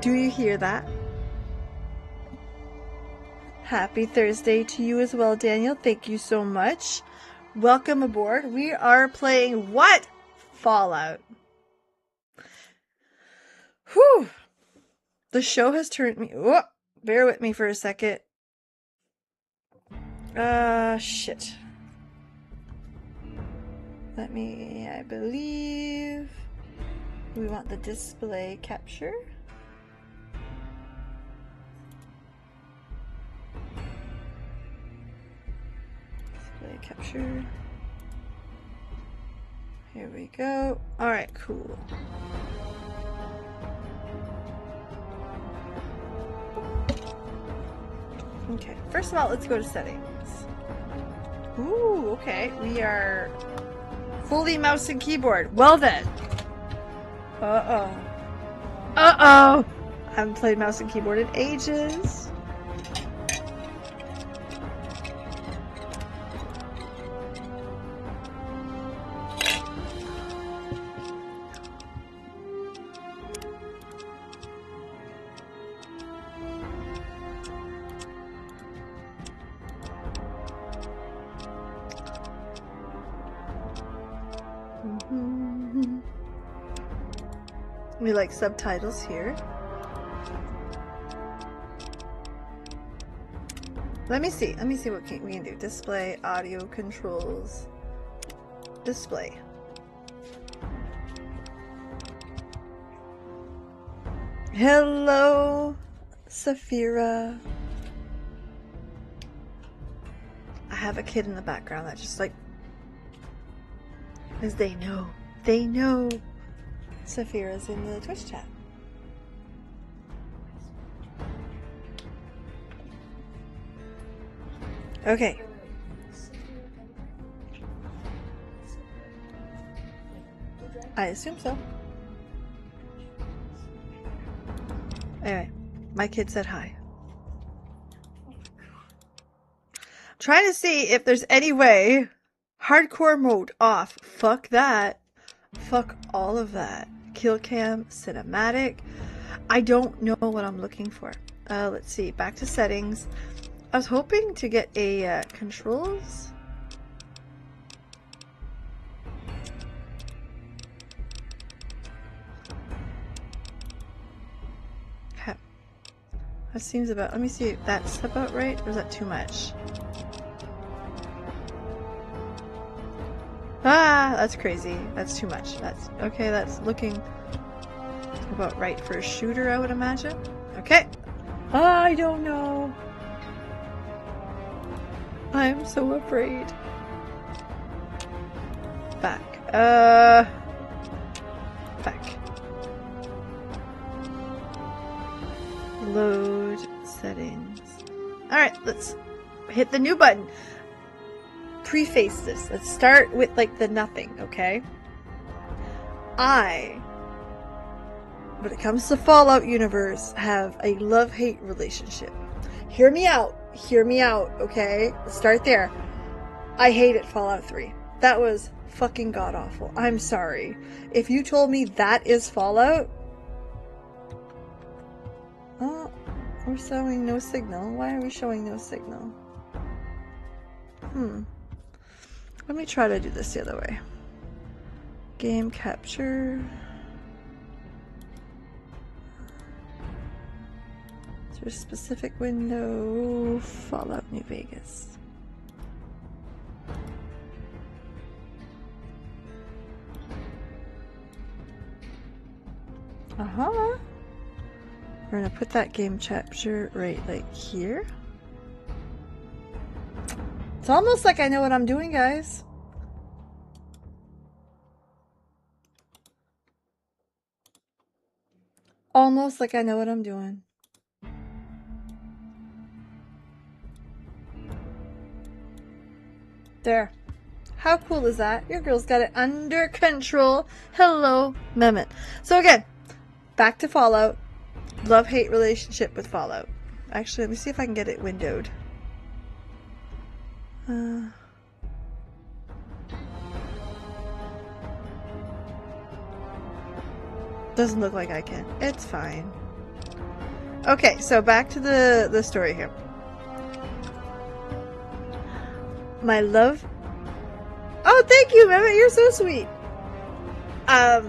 Do you hear that? Happy Thursday to you as well, Daniel. Thank you so much. Welcome aboard. We are playing what? Fallout. Whew. The show has turned me... Oh, bear with me for a second. Shit. I believe... we want the display capture. Display capture. Here we go. Alright, cool. Okay, first of all, let's go to settings. Ooh, okay. We are fully mouse and keyboard. Well then. Uh-oh. Uh-oh! I haven't played mouse and keyboard in ages. We like subtitles here. Let me see what we can do. Display, audio controls, display. Hello, Saphira. I have a kid in the background that just like, as they know Saphira's in the Twitch chat. Okay. I assume so. Anyway, my kid said hi. Trying to see if there's any way. Hardcore mode off. Fuck that. Fuck all of that. Kill cam, cinematic. I don't know what I'm looking for. Let's see. Back to settings. I was hoping to get a controls. Okay. That seems about. Let me see if that's about right, or is that too much? Ah, that's crazy. That's too much. That's okay. That's looking about right for a shooter, I would imagine. Okay. I don't know. I'm so afraid. Back. Back. Load settings. Alright, let's hit the new button. Preface this. Let's start with like the nothing, okay? When it comes to Fallout universe, have a love-hate relationship. Hear me out, okay? Let's start there. I hated Fallout 3. That was fucking god-awful. I'm sorry. If you told me that is Fallout... Oh, we're showing no signal. Why are we showing no signal? Let me try to do this the other way. Game capture. Is there a specific window? Fallout New Vegas. We're gonna put that game capture right like here. It's almost like I know what I'm doing, guys. Almost like I know what I'm doing. There. How cool is that? Your girl's got it under control. Hello, Mehmet. So again, back to Fallout. Love-hate relationship with Fallout. Actually, let me see if I can get it windowed. Doesn't look like I can. It's fine. Okay, so back to the story here. My love. Oh, thank you, Mehmet. You're so sweet. I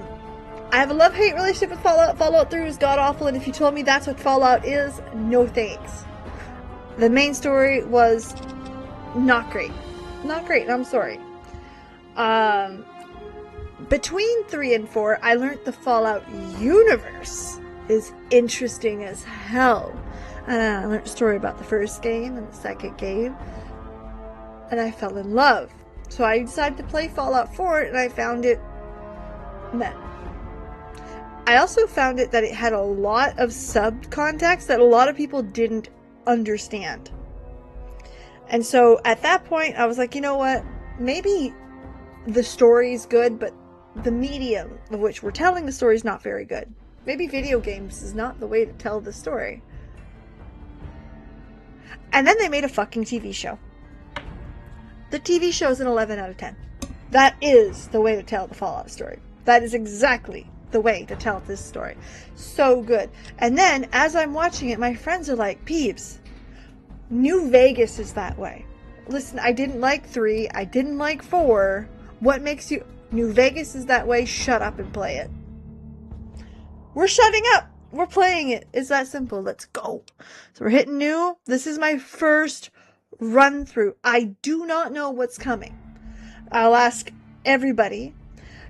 have a love-hate relationship with Fallout. Fallout 3 is god-awful, and if you told me that's what Fallout is, no thanks. The main story was not great. Not great, I'm sorry. Between 3 and 4, I learned the Fallout universe is interesting as hell. And I learned a story about the first game and the second game, and I fell in love. So I decided to play Fallout 4, and I found it meh. I also found it that it had a lot of subcontext that a lot of people didn't understand. And so at that point, I was like, you know what? Maybe the story's good, but the medium of which we're telling the story is not very good. Maybe video games is not the way to tell the story. And then they made a fucking TV show. The TV show is an 11 out of 10. That is the way to tell the Fallout story. That is exactly the way to tell this story. So good. And then, as I'm watching it, my friends are like, Peeps, New Vegas is that way. Listen, I didn't like 3. I didn't like 4. What makes you... New Vegas is that way. Shut up and play it. We're shutting up. We're playing it. It's that simple. Let's go. So we're hitting new. This is my first run through. I do not know what's coming. I'll ask everybody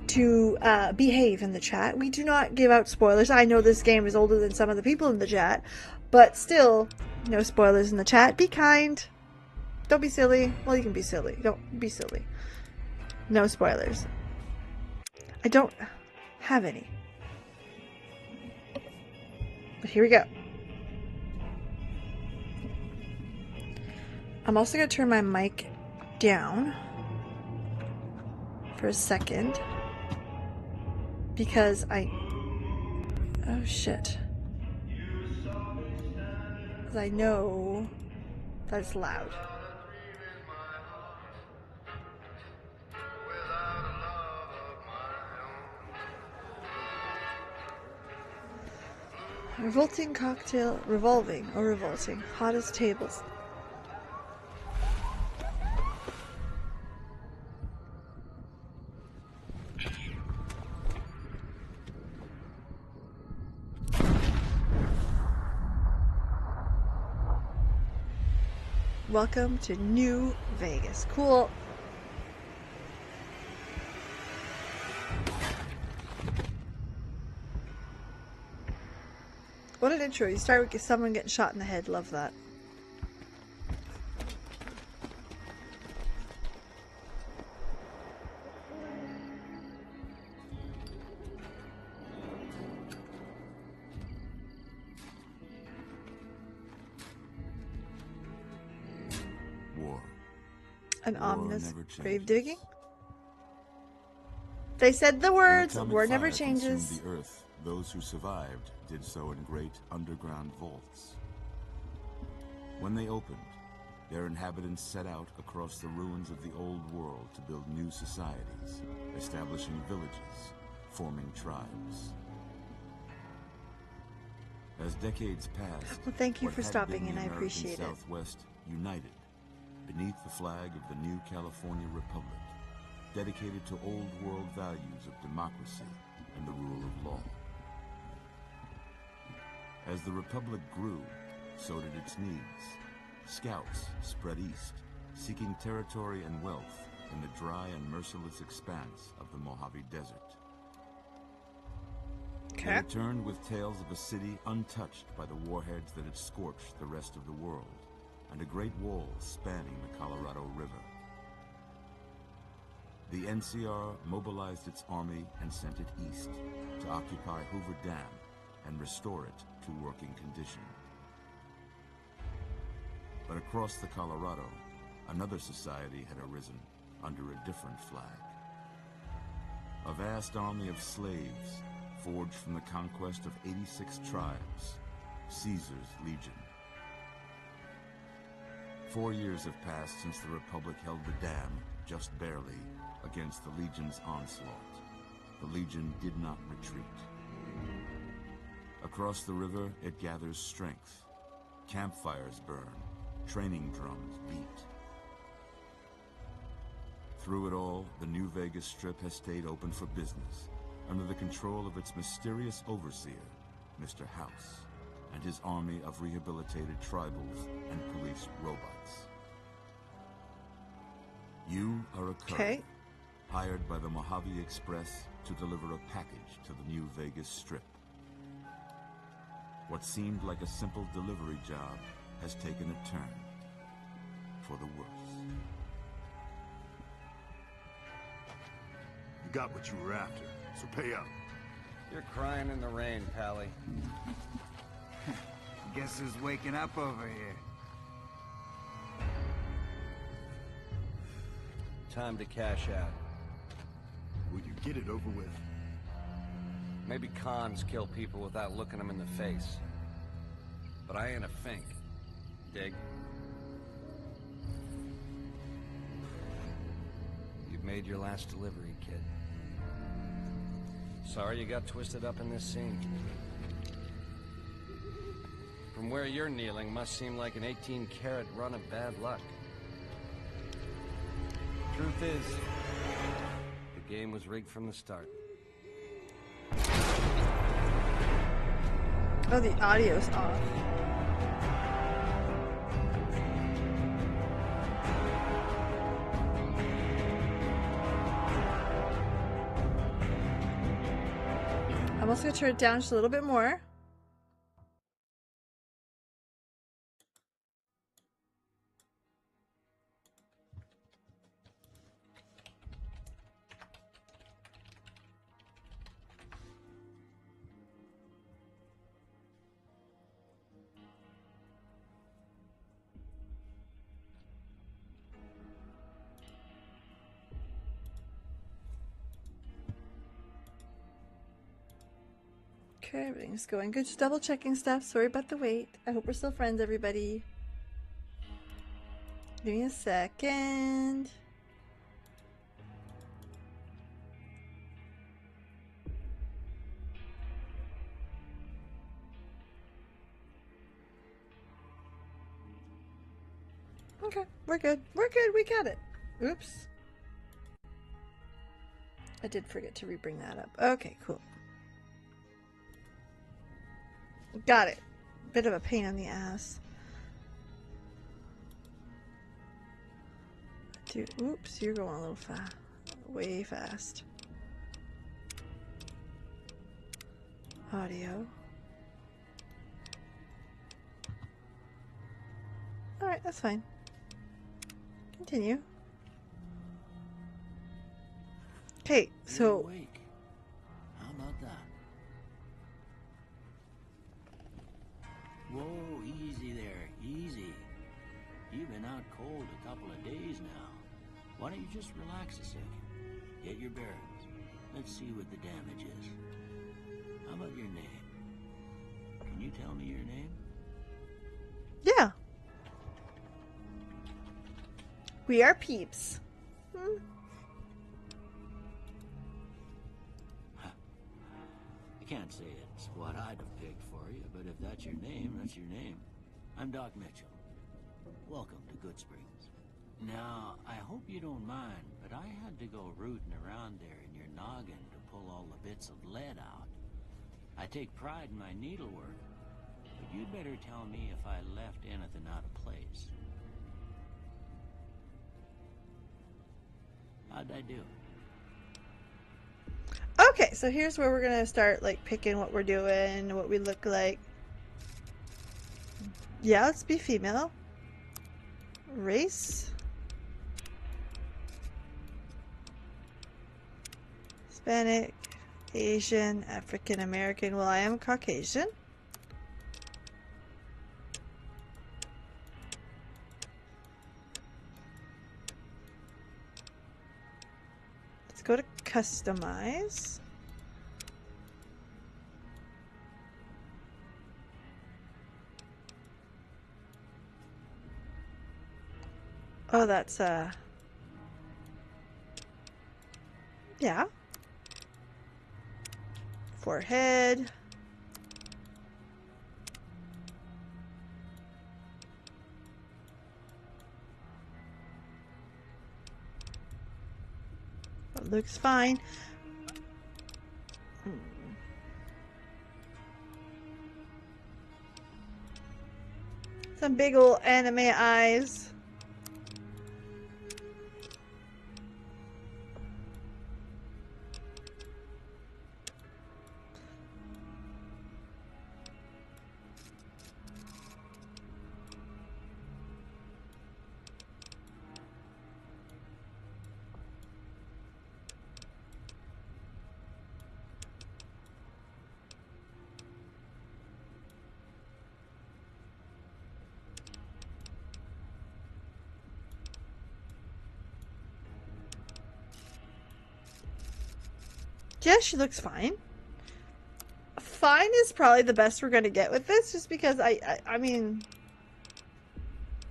to behave in the chat. We do not give out spoilers. I know this game is older than some of the people in the chat, but still, no spoilers in the chat. Be kind. Don't be silly. Well, you can be silly. Don't be silly. No spoilers. I don't have any. But here we go. I'm also going to turn my mic down for a second because oh shit. Because I know that it's loud. Revolting cocktail, revolving or revolting, hot as tables. Welcome to New Vegas. Cool. What an intro. You start with someone getting shot in the head. Love that. War. An ominous grave digging? They said the words, war never changes. The earth. Those who survived did so in great underground vaults. When they opened, their inhabitants set out across the ruins of the old world to build new societies, establishing villages, forming tribes. As decades passed, well, thank you for stopping in. I appreciate it. Southwest united beneath the flag of the new California Republic, dedicated to old world values of democracy and the rule of law. As the Republic grew, so did its needs. Scouts spread east, seeking territory and wealth in the dry and merciless expanse of the Mojave Desert. Okay. They returned with tales of a city untouched by the warheads that had scorched the rest of the world, and a great wall spanning the Colorado River. The NCR mobilized its army and sent it east to occupy Hoover Dam and restore it to working condition. But across the Colorado, another society had arisen under a different flag. A vast army of slaves forged from the conquest of 86 tribes, Caesar's Legion. 4 years have passed since the Republic held the dam, just barely, against the Legion's onslaught. The Legion did not retreat. Across the river, it gathers strength. Campfires burn. Training drums beat. Through it all, the New Vegas Strip has stayed open for business, under the control of its mysterious overseer, Mr. House, and his army of rehabilitated tribals and police robots. You are a courier, hired by the Mojave Express to deliver a package to the New Vegas Strip. What seemed like a simple delivery job has taken a turn for the worse. You got what you were after, so pay up. You're crying in the rain, Pally. Guess who's waking up over here? Time to cash out. Will you get it over with? Maybe cons kill people without looking them in the face. But I ain't a fink. Dig? You've made your last delivery, kid. Sorry you got twisted up in this scene. From where you're kneeling must seem like an 18-carat run of bad luck. Truth is, the game was rigged from the start. Oh, the audio's off. I'm also going to turn it down just a little bit more. Okay, everything's going good. Just double checking stuff. Sorry about the wait. I hope we're still friends, everybody. Give me a second. Okay, we're good. We're good. We got it. Oops. I did forget to rebring that up. Okay, cool. Got it. Bit of a pain in the ass. Dude, oops, you're going a little fast. Way fast. Audio. Alright, that's fine. Continue. Okay, so... You're awake. How about that? Whoa, easy there, easy. You've been out cold a couple of days now. Why don't you just relax a second? Get your bearings. Let's see what the damage is. How about your name? Can you tell me your name? Yeah. We are peeps. I can't say it's what I'd have picked for you, but if that's your name, that's your name. I'm Doc Mitchell. Welcome to Good Springs. Now, I hope you don't mind, but I had to go rooting around there in your noggin to pull all the bits of lead out. I take pride in my needlework, but you'd better tell me if I left anything out of place. How'd I do? Okay, so here's where we're gonna start, like, picking what we're doing, what we look like. Yeah, let's be female. Race. Hispanic, Asian, African American. Well, I am Caucasian. Let's go to customize. Oh, that's yeah. Forehead. looks fine. Some big old anime eyes. Yeah, she looks fine. Fine is probably the best we're gonna get with this, just because I mean,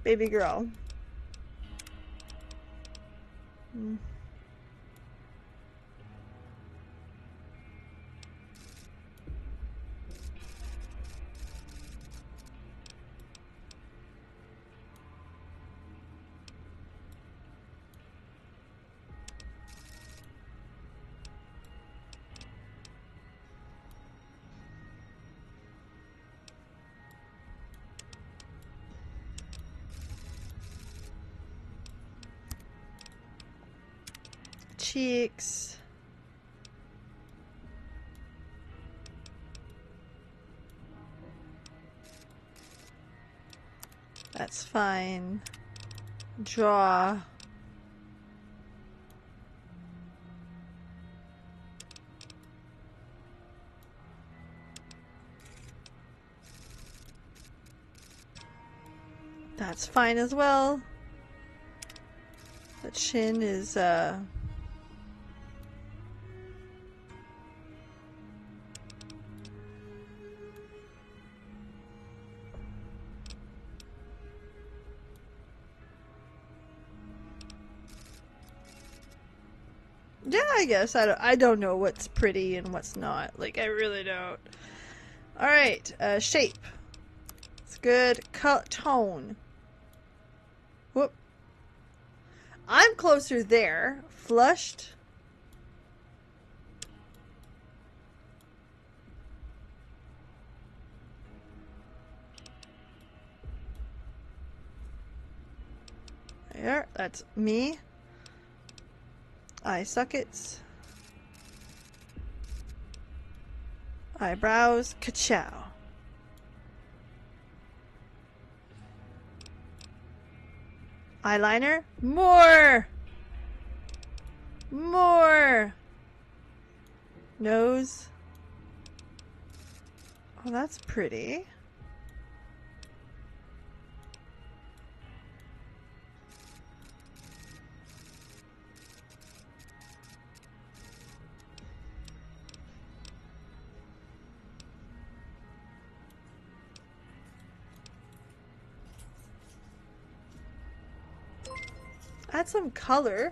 baby girl. Cheeks. That's fine. Jaw. That's fine as well. The chin is yeah, I guess I don't know what's pretty and what's not. Like, I really don't. All right, shape. It's good. Tone. Whoop. I'm closer there. Flushed. There. That's me. Eye sockets. Eyebrows. Ka-chow. Eyeliner. More. More. Nose. Oh, that's pretty. Add some color.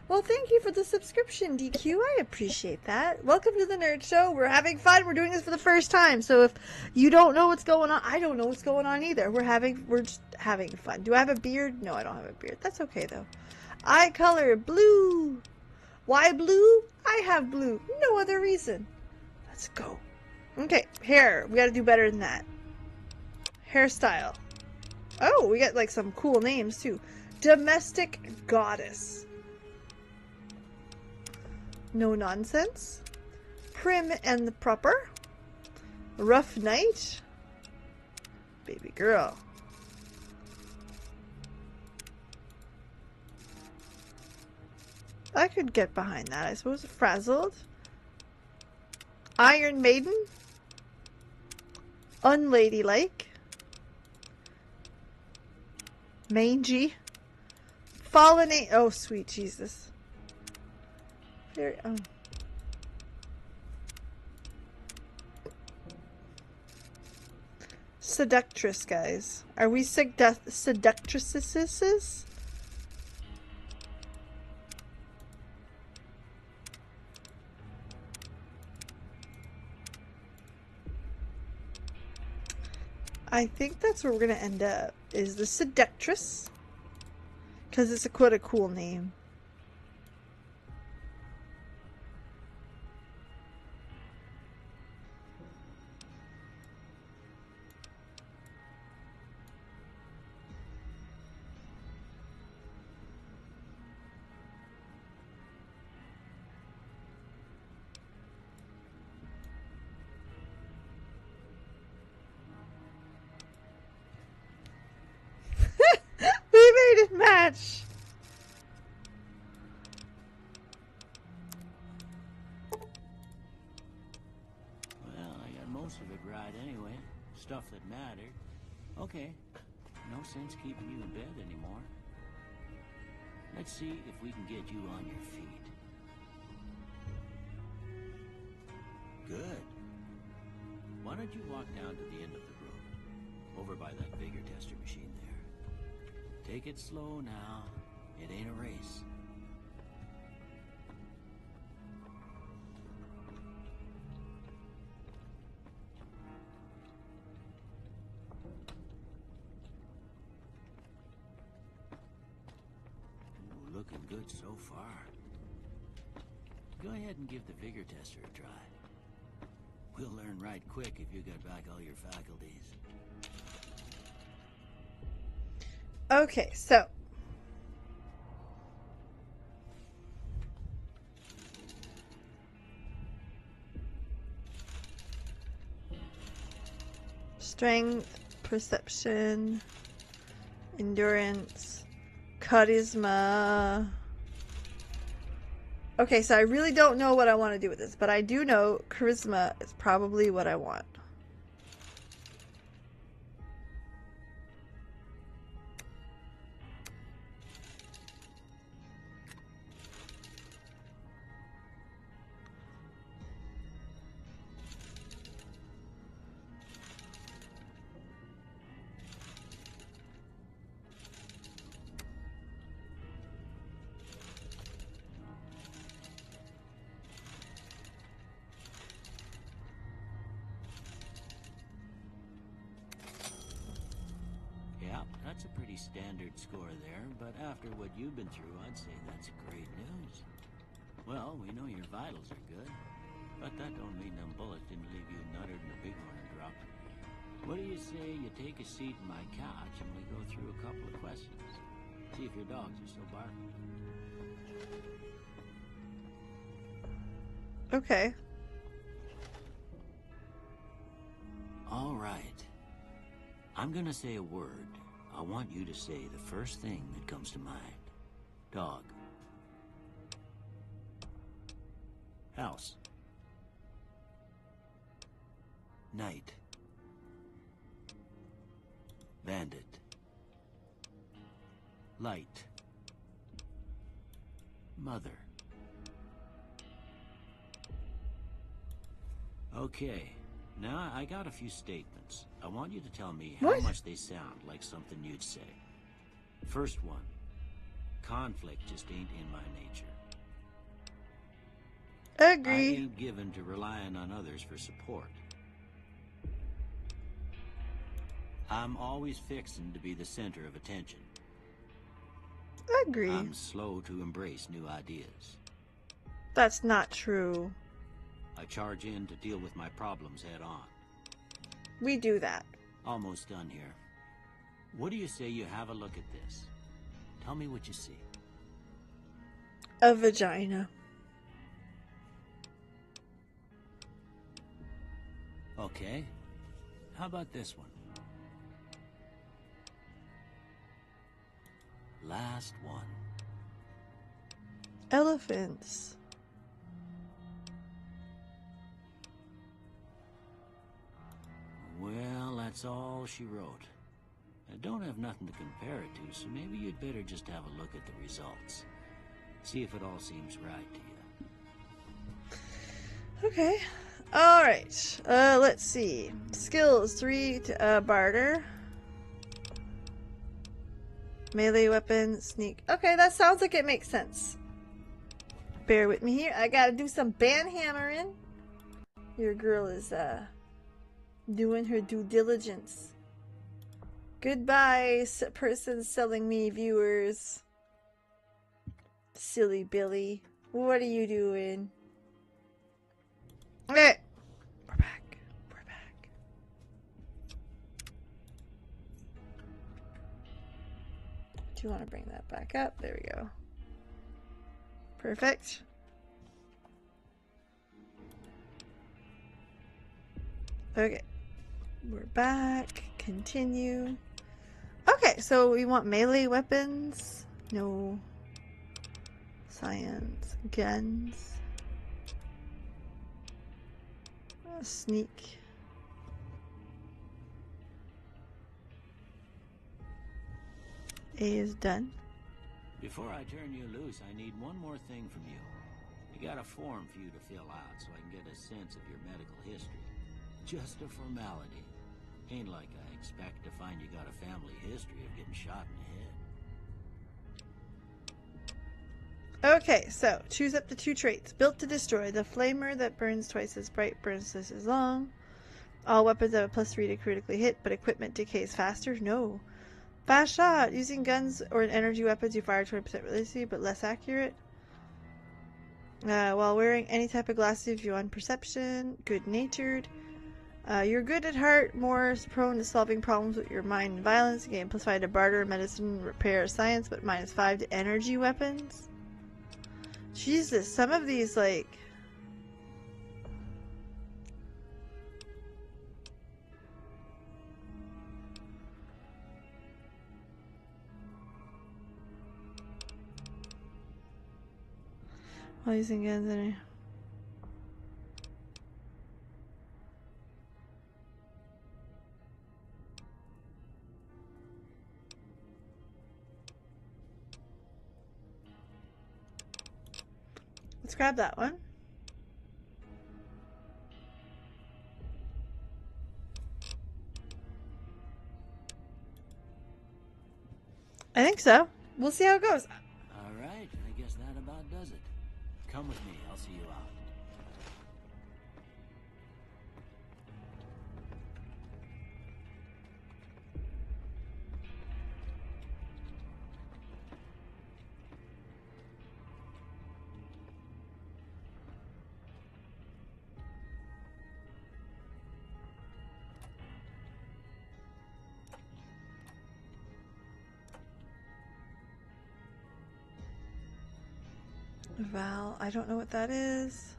Well, thank you for the subscription, DQ. I appreciate that. Welcome to the Nerd Show. We're having fun. We're doing this for the first time. So if you don't know what's going on, I don't know what's going on either. We're just having fun. Do I have a beard? No, I don't have a beard. That's okay though. Eye color, blue. Why blue? I have blue. No other reason. Let's go. Okay, hair. We got to do better than that. Hairstyle. Oh, we got like some cool names too. Domestic goddess. No nonsense. Prim and proper. Rough night. Baby girl. I could get behind that, I suppose. Frazzled. Iron Maiden. Unladylike. Mangy. Fallen oh, sweet Jesus. Very, Seductress, guys. Are we seductresses? I think that's where we're gonna end up, is the Seductress. Because it's quite a cool name. much. Well, I got most of it right anyway. Stuff that mattered. Okay. No sense keeping you in bed anymore. Let's see if we can get you on your feet. Good. Why don't you walk down to the end of the room? Over by that vigor tester machine there. Take it slow now. It ain't a race. Ooh, looking good so far. Go ahead and give the vigor tester a try. We'll learn right quick if you got back all your faculties. Okay, so. Strength, perception, endurance, charisma. Okay, so I really don't know what I want to do with this, but I do know charisma is probably what I want. That's a pretty standard score there, but after what you've been through, I'd say that's great news. Well, we know your vitals are good, but that don't mean them bullets didn't leave you nuttered in the bighorn and dropped. What do you say you take a seat in my couch and we go through a couple of questions? See if your dogs are still barking. Okay. All right. I'm gonna say a word. I want you to say the first thing that comes to mind. Dog. House. Night. Bandit. Light. Mother. Okay. Now, I got a few statements. I want you to tell me how much they sound like something you'd say. First one. Conflict just ain't in my nature. Agree. I ain't given to relying on others for support. I'm always fixing to be the center of attention. Agree. I'm slow to embrace new ideas. That's not true. I charge in to deal with my problems head on. We do that. Almost done here. What do you say you have a look at this? Tell me what you see. A vagina. Okay. How about this one? Last one. Elephants. Well, that's all she wrote. I don't have nothing to compare it to, so maybe you'd better just have a look at the results. See if it all seems right to you. Okay. Alright. Let's see. Skills 3 to barter. Melee weapon, sneak. Okay, that sounds like it makes sense. Bear with me here. I gotta do some band hammering. Your girl is doing her due diligence. Goodbye, person selling me viewers. Silly Billy. What are you doing? Okay. We're back. We're back. Do you want to bring that back up? There we go. Perfect. Okay. We're back. Continue. Okay, so we want melee weapons. No. Science. Guns. Sneak. A is done. Before I turn you loose, I need one more thing from you. I got a form for you to fill out so I can get a sense of your medical history. Just a formality. Ain't like I expect to find you got a family history of getting shot in the head. Okay, so choose up to 2 traits. Built to destroy. The flamer that burns twice as bright, burns twice as long. All weapons have a +3 to critically hit, but equipment decays faster. No. Fast shot. Using guns or energy weapons, you fire 20% realistically, but less accurate. While wearing any type of glasses, you on perception. Good-natured. You're good at heart, more prone to solving problems with your mind and violence. Gain +5 to barter, medicine, repair, science, but -5 to energy weapons. Jesus, some of these, like... While using guns and... Let's grab that one. I think so. We'll see how it goes. All right, I guess that about does it. Come with me, I'll see you out. Val, I don't know what that is.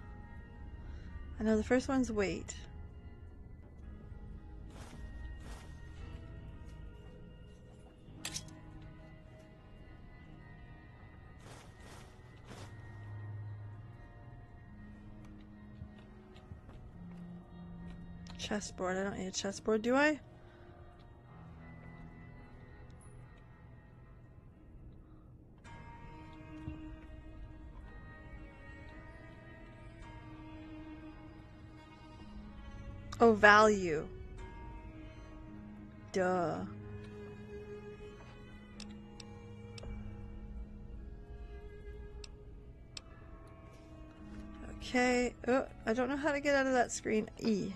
I know the first one's weight. Chessboard. I don't need a chessboard, do I? Oh, value. Duh. Okay. Oh, I don't know how to get out of that screen. E.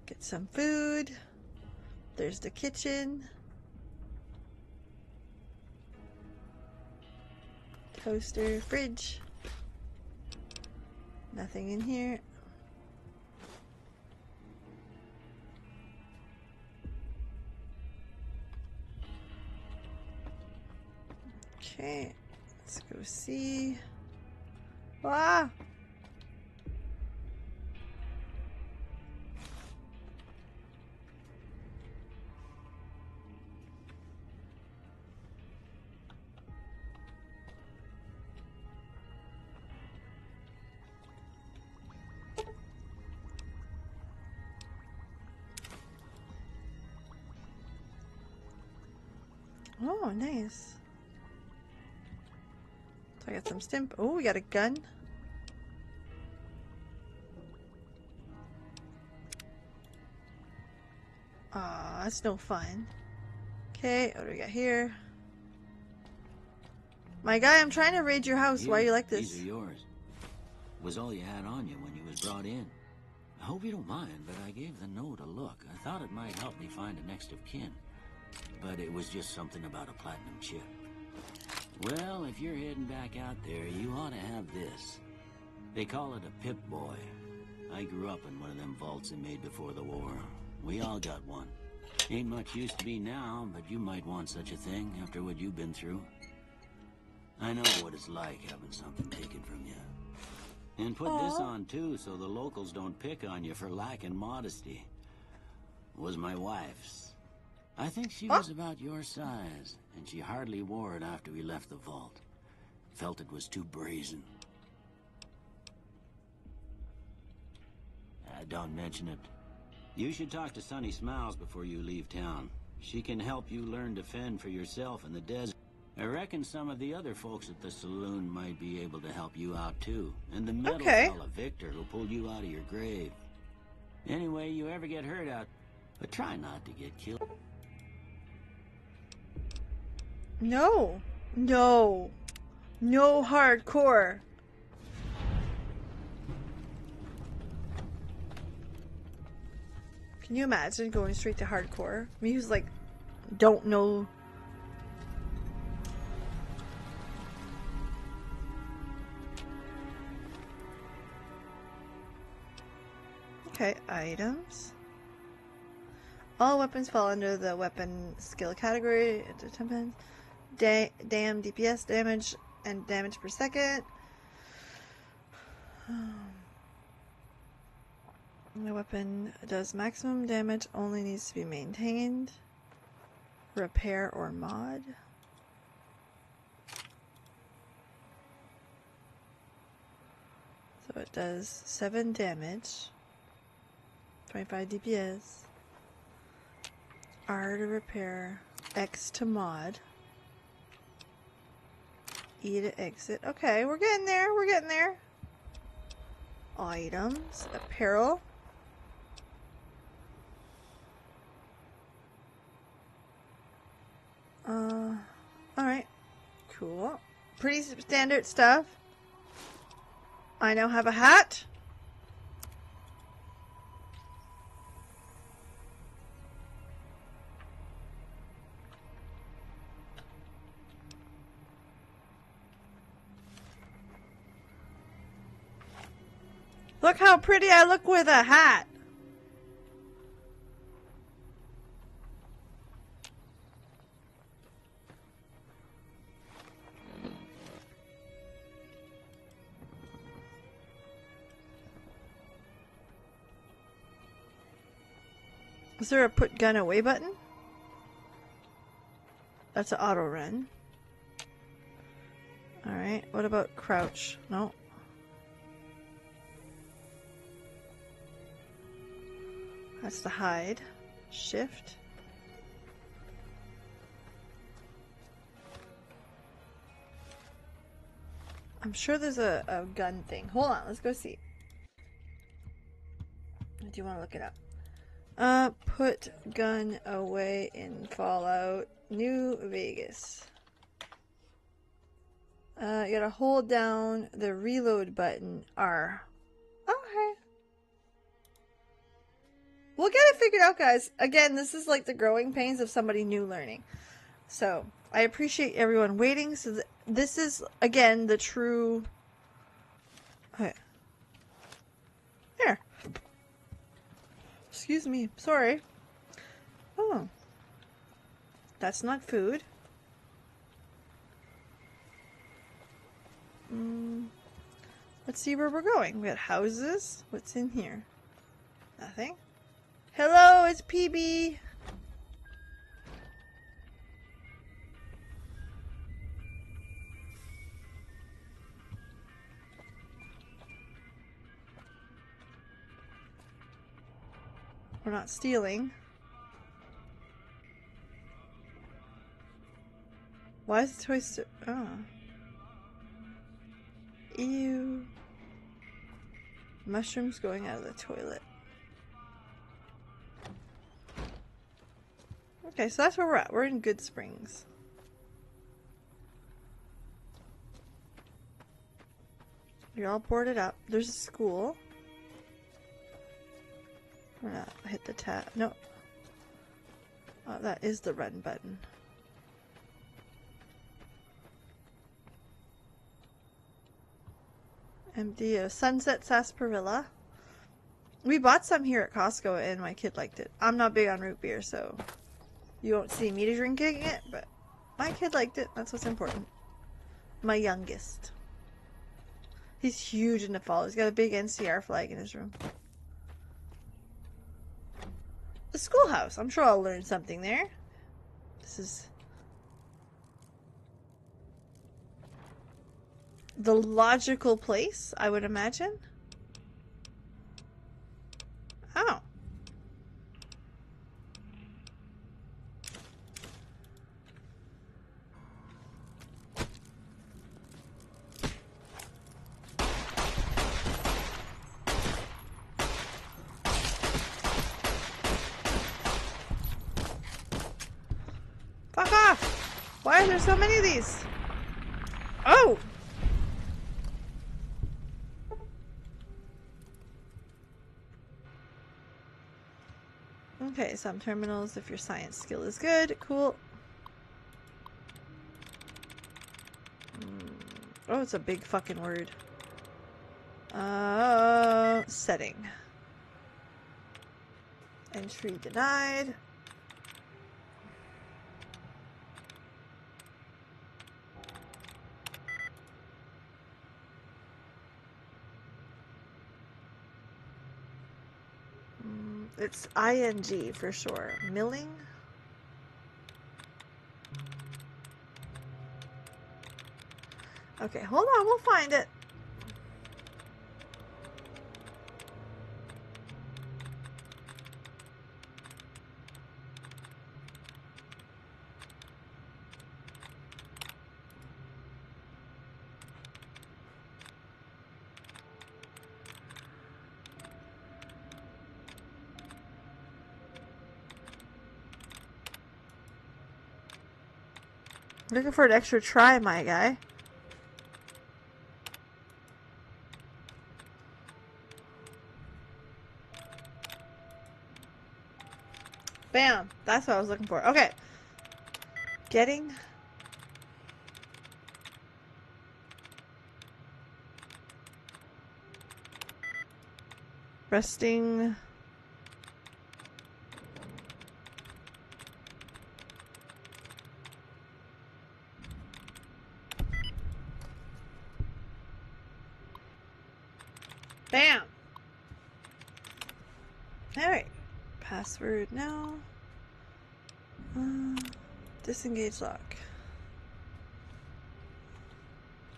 Get some food. There's the kitchen. Toaster, fridge. Nothing in here. Okay, let's go see. Ah! Oh, nice. So I got some stimp. Oh, we got a gun. Aw, that's no fun. Okay, what do we got here? My guy, I'm trying to raid your house. Why are you like this? These are yours. Was all you had on you when you was brought in. I hope you don't mind, but I gave the note a look. I thought it might help me find a next of kin. But it was just something about a platinum chip. Well, if you're heading back out there, you ought to have this. They call it a Pip-Boy. I grew up in one of them vaults they made before the war. We all got one. Ain't much use to be now, but you might want such a thing after what you've been through. I know what it's like having something taken from you. And put this on too, so the locals don't pick on you for lacking modesty. Was my wife's. I think she was about your size, and she hardly wore it after we left the vault. Felt it was too brazen. Don't mention it. You should talk to Sunny Smiles before you leave town. She can help you learn to fend for yourself in the desert. I reckon some of the other folks at the saloon might be able to help you out too. And the metal fella, Victor, who pulled you out of your grave. Anyway, you ever get hurt out, but try not to get killed. No. No. No hardcore. Can you imagine going straight to hardcore? Me who's like, don't know. Okay, items. All weapons fall under the weapon skill category. It depends. Damn DPS damage and damage per second. The weapon does maximum damage, only needs to be maintained. Repair or mod. So it does 7 damage. 25 DPS. R to repair. X to mod. E to exit. Okay, we're getting there. We're getting there. Items. Apparel. Alright. Cool. Pretty standard stuff. I now have a hat. Look how pretty I look with a hat. Is there a put gun away button? That's an auto run. Alright, what about crouch? No. That's the hide. Shift. I'm sure there's a gun thing. Hold on, let's go see. I do want to look it up. Put gun away in Fallout New Vegas. You gotta hold down the reload button, R. Okay. We'll get it figured out, guys. Again, this is like the growing pains of somebody new learning. So, I appreciate everyone waiting. So, this is, again, the true... Okay. Here. Excuse me. Sorry. Oh. That's not food. Let's see where we're going. We got houses. What's in here? Nothing. Hello, it's PB. We're not stealing. Why is the toy still... Oh. Ew. Mushrooms going out of the toilet. Okay, so that's where we're at. We're in Good Springs. You're all boarded up. There's a school. We're gonna hit the tab. No. Oh, that is the run button. Empty Sunset Sarsaparilla. We bought some here at Costco and my kid liked it. I'm not big on root beer, so you won't see me drinking it, but my kid liked it. That's what's important. My youngest. He's huge in the fall. He's got a big NCR flag in his room. The schoolhouse. I'm sure I'll learn something there. This is the logical place, I would imagine. Oh. Fuck off! Why are there so many of these? Oh! Okay, some terminals if your science skill is good. Cool. Oh, it's a big fucking word. Setting. Entry denied. It's ing for sure. Milling? Okay, hold on, we'll find it. Looking for an extra try, my guy. Bam! That's what I was looking for. Okay. Getting... Resting... Bam! Alright. Password now. Disengage lock.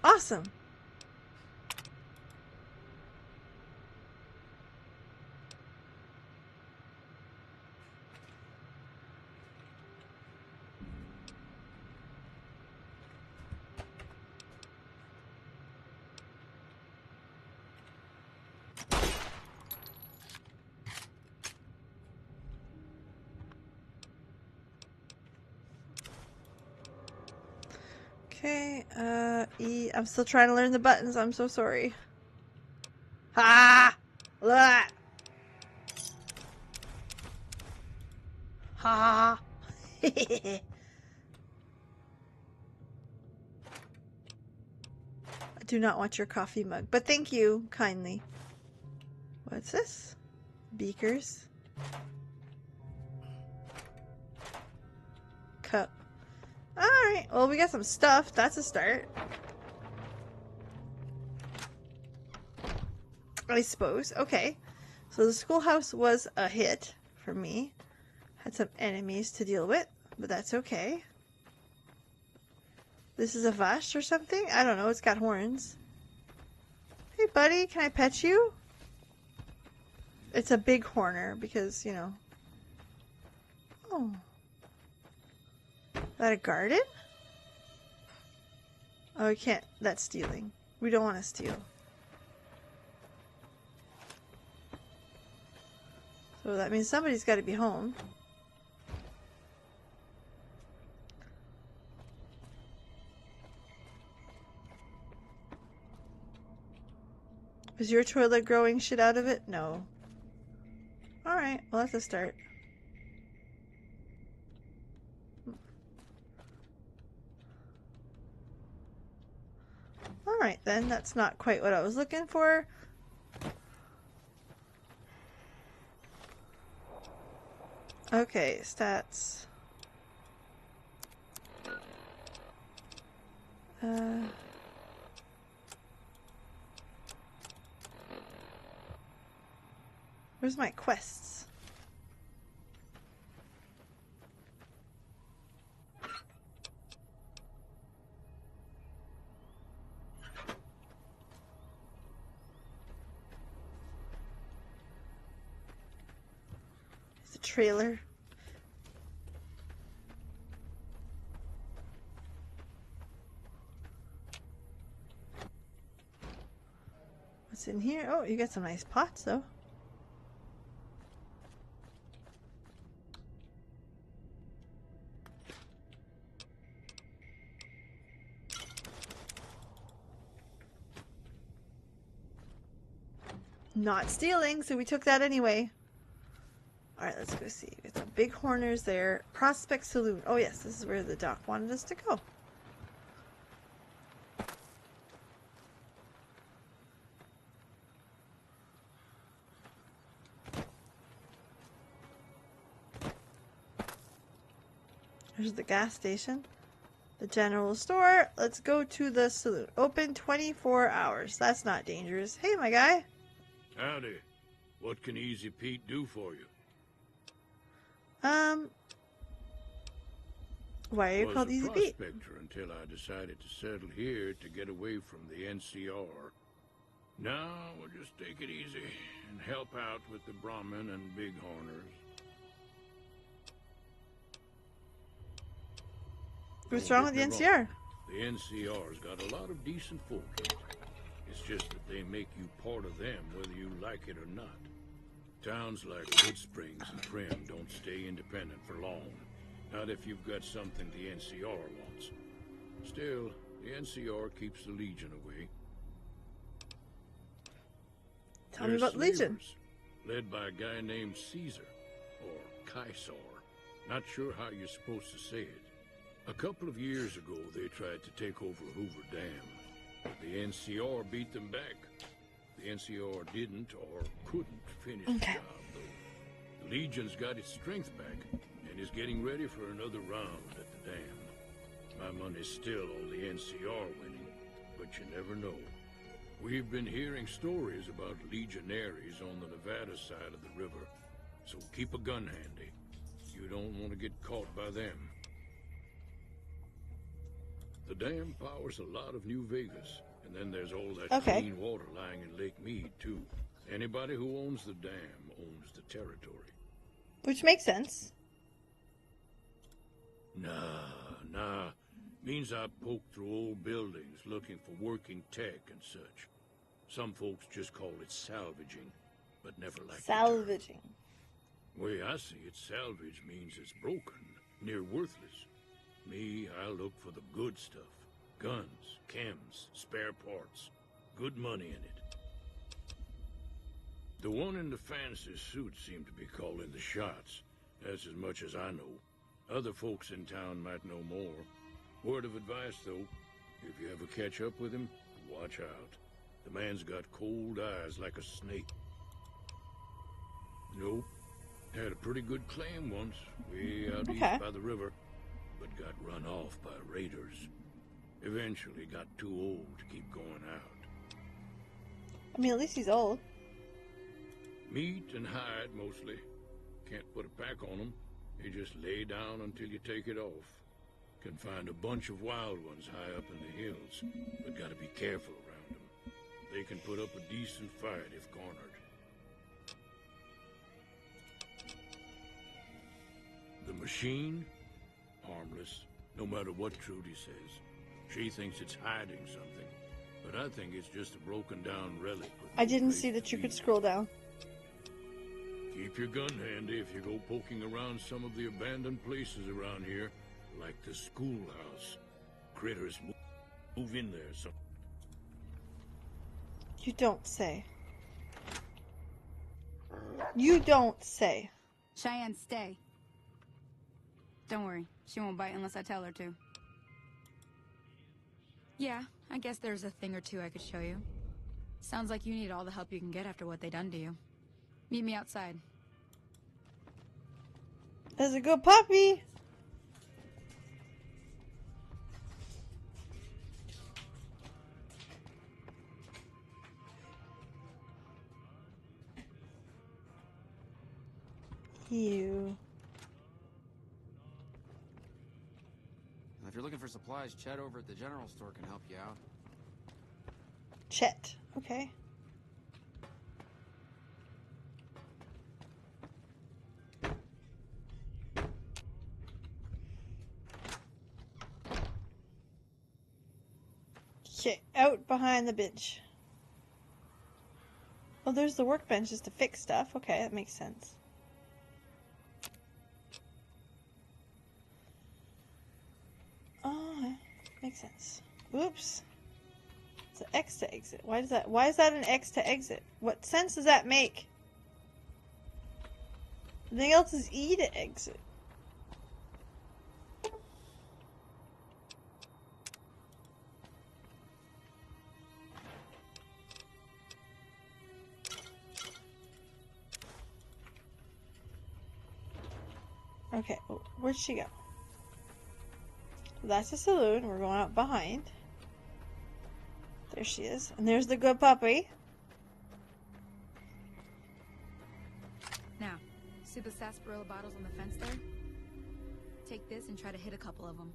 Awesome! Okay, E. I'm still trying to learn the buttons. I'm so sorry. Ha! Blah! Ha! I do not want your coffee mug, but thank you kindly. What's this? Beakers. Cup. Alright, well, we got some stuff. That's a start. I suppose. Okay. So the schoolhouse was a hit for me. Had some enemies to deal with, but that's okay. This is a Vash or something? I don't know. It's got horns. Hey, buddy. Can I pet you? It's a big horner because, you know. Oh. Is that a garden? Oh, we can't. That's stealing. We don't want to steal. So that means somebody's got to be home. Is your toilet growing shit out of it? No. Alright, well that's a start. Alright then, that's not quite what I was looking for. Okay, stats. Where's my quests? It's a trailer. What's in here? Oh, you got some nice pots though. Not stealing, so we took that anyway. Alright, let's go see. It's a big horners there. Prospect Saloon. Oh yes, this is where the doc wanted us to go. There's the gas station. The general store. Let's go to the saloon. Open 24 hours. That's not dangerous. Hey, my guy. Howdy. What can Easy Pete do for you? Why are you called Easy Pete? I was a prospector until I decided to settle here to get away from the NCR. Now we'll just take it easy and help out with the Brahmin and Bighorners. What's wrong with the NCR? The NCR's got a lot of decent folk in it. It's just that they make you part of them whether you like it or not. Towns like Good Springs and Prim don't stay independent for long. Not if you've got something the NCR wants. Still, the NCR keeps the Legion away. Tell me about Legion. Led by a guy named Caesar, or Caesar. Not sure how you're supposed to say it. A couple of years ago, they tried to take over Hoover Dam. The NCR beat them back. The NCR didn't or couldn't finish the job, though. The Legion's got its strength back and is getting ready for another round at the dam. My money's still on the NCR winning, but you never know. We've been hearing stories about legionaries on the Nevada side of the river, so keep a gun handy. You don't want to get caught by them. The dam powers a lot of New Vegas, and then there's all that clean water lying in Lake Mead, too. Anybody who owns the dam owns the territory. Which makes sense. Nah. Means I poke through old buildings looking for working tech and such. Some folks just call it salvaging, but never like salvaging. The way I see it, salvage means it's broken, near worthless. Me, I look for the good stuff. Guns, chems, spare parts. Good money in it. The one in the fancy suit seemed to be calling the shots. That's as much as I know. Other folks in town might know more. Word of advice, though, if you ever catch up with him, watch out. The man's got cold eyes like a snake. Nope. Had a pretty good claim once, way out east by the river, but got run off by raiders. Eventually got too old to keep going out. I mean, at least he's old. Meat and hide, mostly. Can't put a pack on them. You just lay down until you take it off. Can find a bunch of wild ones high up in the hills, but gotta be careful around them. They can put up a decent fight if cornered. The machine? Harmless, no matter what Trudy says. She thinks it's hiding something, but I think it's just a broken down relic. I didn't see that you could scroll down. Keep your gun handy if you go poking around some of the abandoned places around here, like the schoolhouse. Critters move in there, so... You don't say. You don't say. Cheyenne, stay. Don't worry, she won't bite unless I tell her to. Yeah, I guess there's a thing or two I could show you. Sounds like you need all the help you can get after what they done to you. Meet me outside. That's a good puppy. Ew. If you're looking for supplies, Chet over at the general store can help you out. Chet. Okay. Okay, out behind the bench. Oh, there's the workbench just to fix stuff. Okay, that makes sense. Oh, makes sense. Oops. It's an X to exit. Why is that an X to exit? What sense does that make? Everything else is E to exit. Okay, where'd she go? That's the saloon. We're going out behind. There she is. And there's the good puppy. Now, see the sarsaparilla bottles on the fence there? Take this and try to hit a couple of them.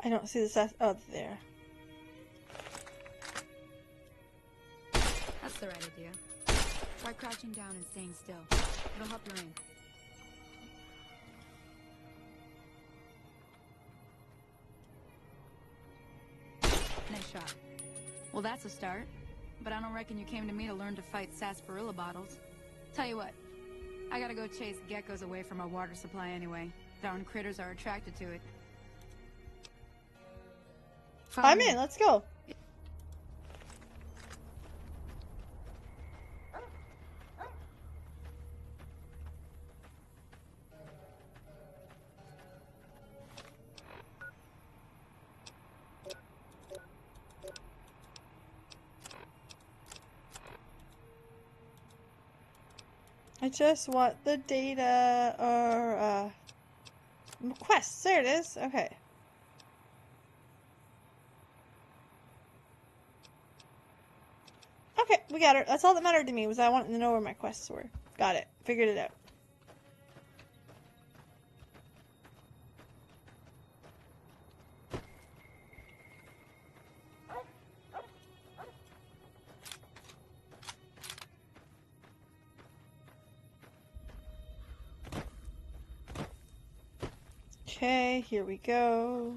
I don't see the sass. Oh, there. That's the right idea. Try crouching down and staying still. It'll help your aim. Nice shot. Well, that's a start. But I don't reckon you came to me to learn to fight sarsaparilla bottles. Tell you what, I gotta go chase geckos away from our water supply anyway. Darn critters are attracted to it. I'm in. Let's go. I just want the data or quests. There it is. Okay. Okay, we got her. That's all that mattered to me was I wanted to know where my quests were. Got it. Figured it out. Okay, here we go.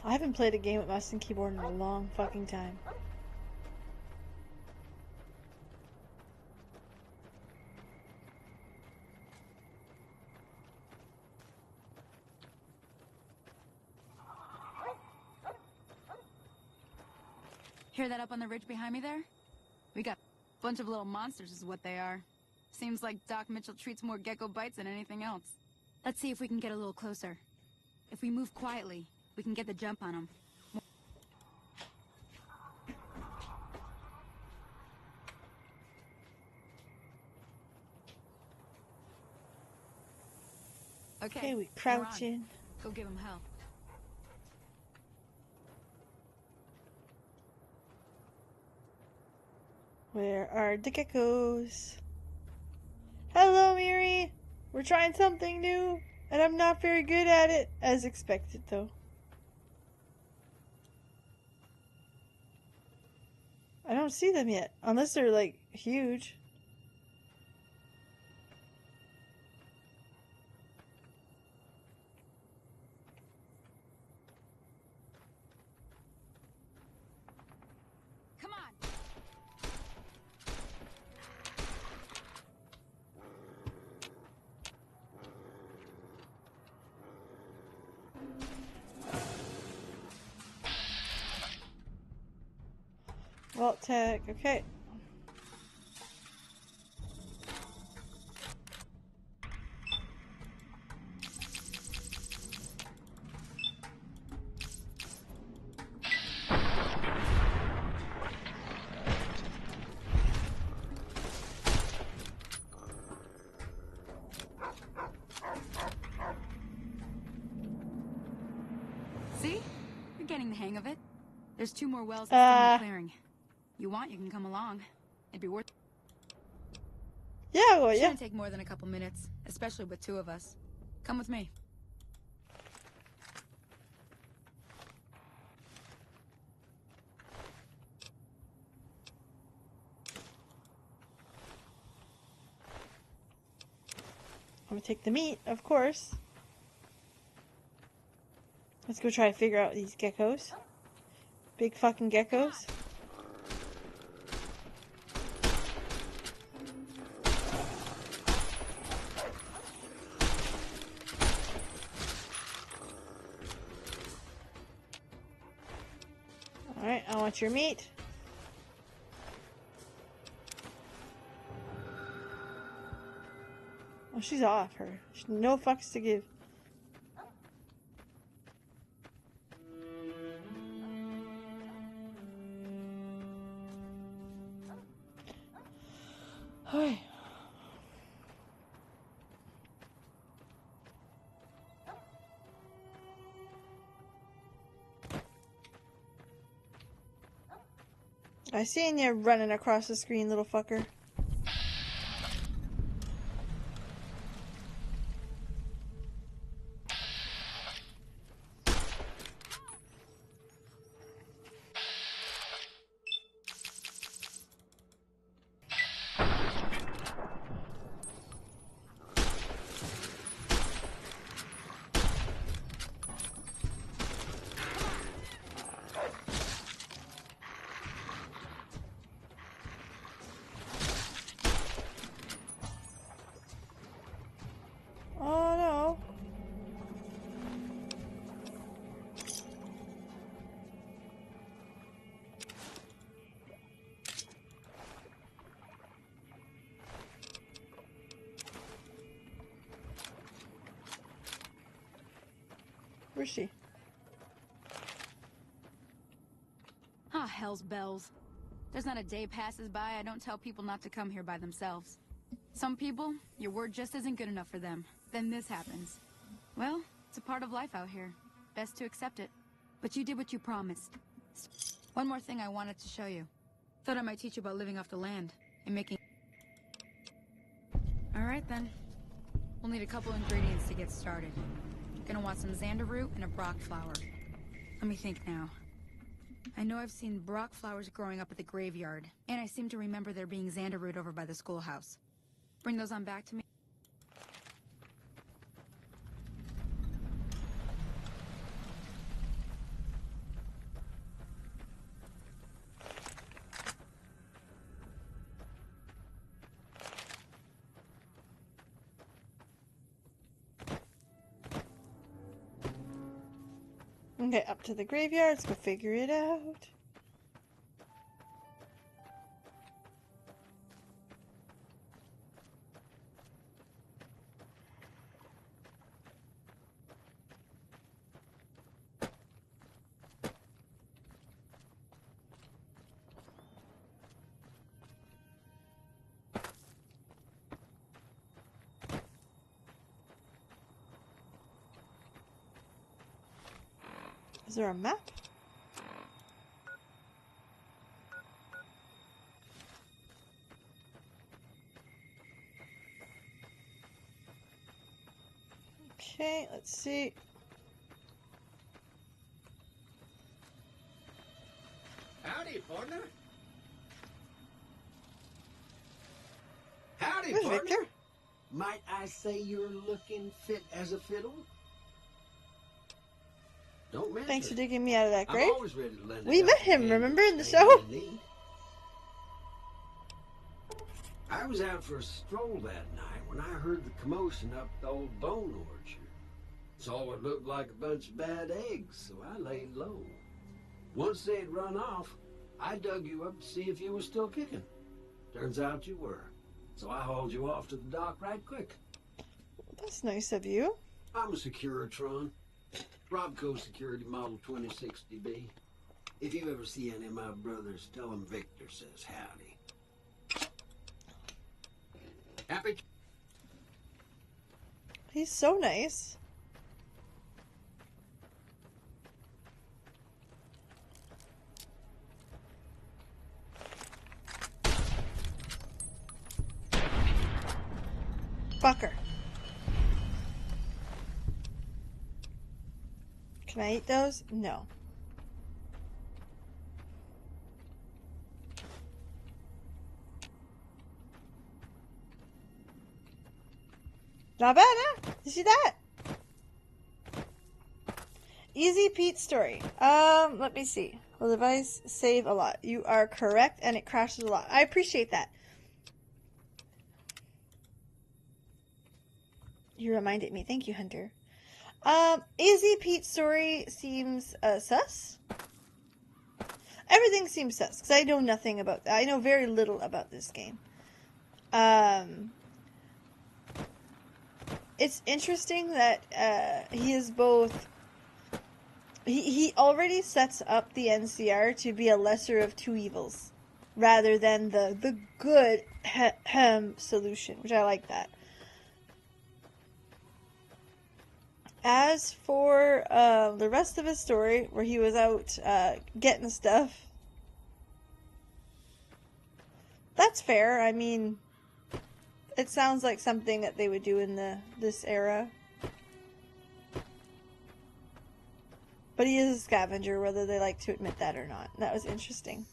I haven't played a game with mouse and keyboard in a long fucking time. Hear that up on the ridge behind me there? We got a bunch of little monsters is what they are. Seems like Doc Mitchell treats more gecko bites than anything else. Let's see if we can get a little closer. If we move quietly, we can get the jump on them. Okay, we crouch in. Go give him hell. Where are the geckos? Hello, Miri! We're trying something new, and I'm not very good at it, as expected, though. I don't see them yet, unless they're, like, huge. Come on! Vault tech, okay. See? You're getting the hang of it. There's 2 more wells that's still clearing. You want, you can come along. It'd be worth. Yeah, well, yeah. Shouldn't take more than a couple minutes, especially with 2 of us. Come with me. I'm gonna take the meat, of course. Let's go try to figure out these geckos. Big fucking geckos. Alright, I want your meat. Oh, she's off her. No fucks to give. Hi. I seen you running across the screen, little fucker. Oh no. Where's she? Ah, hell's bells. There's not a day passes by I don't tell people not to come here by themselves. Some people, your word just isn't good enough for them. Then this happens. Well, it's a part of life out here. Best to accept it. But you did what you promised. One more thing I wanted to show you. Thought I might teach you about living off the land and making... Alright then. We'll need a couple ingredients to get started. Gonna want some xander root and a brock flower. Let me think now. I know I've seen brock flowers growing up at the graveyard, and I seem to remember there being xander root over by the schoolhouse. Bring those on back to me. Okay, up to the graveyard. Let's go figure it out. Is there a map? Okay, let's see. Howdy, partner. Howdy, Where's partner. Victor? Might I say you're looking fit as a fiddle? Don't mention Thanks for it. digging me out of that I'm grave. always ready to lend a We met helping him, hand remember, to in the stranger show? in need. I was out for a stroll that night when I heard the commotion up the old bone orchard. Saw what looked like a bunch of bad eggs, so I laid low. Once they had run off, I dug you up to see if you were still kicking. Turns out you were. So I hauled you off to the dock right quick. That's nice of you. I'm a Securitron. Robco Security Model 2060B. If you ever see any of my brothers, tell them Victor says howdy. Happy? He's so nice. Can I eat those? No. Not bad, huh? You see that? Easy Pete story. Let me see. Will the device save a lot? You are correct, and it crashes a lot. I appreciate that. You reminded me. Thank you, Hunter. Easy Pete story seems sus. Everything seems sus because I know nothing about that. I know very little about this game. It's interesting that he is both. He already sets up the NCR to be a lesser of two evils, rather than the good solution, which I like that. As for the rest of his story, where he was out getting stuff, that's fair. I mean, it sounds like something that they would do in this era. But he is a scavenger, whether they like to admit that or not. That was interesting.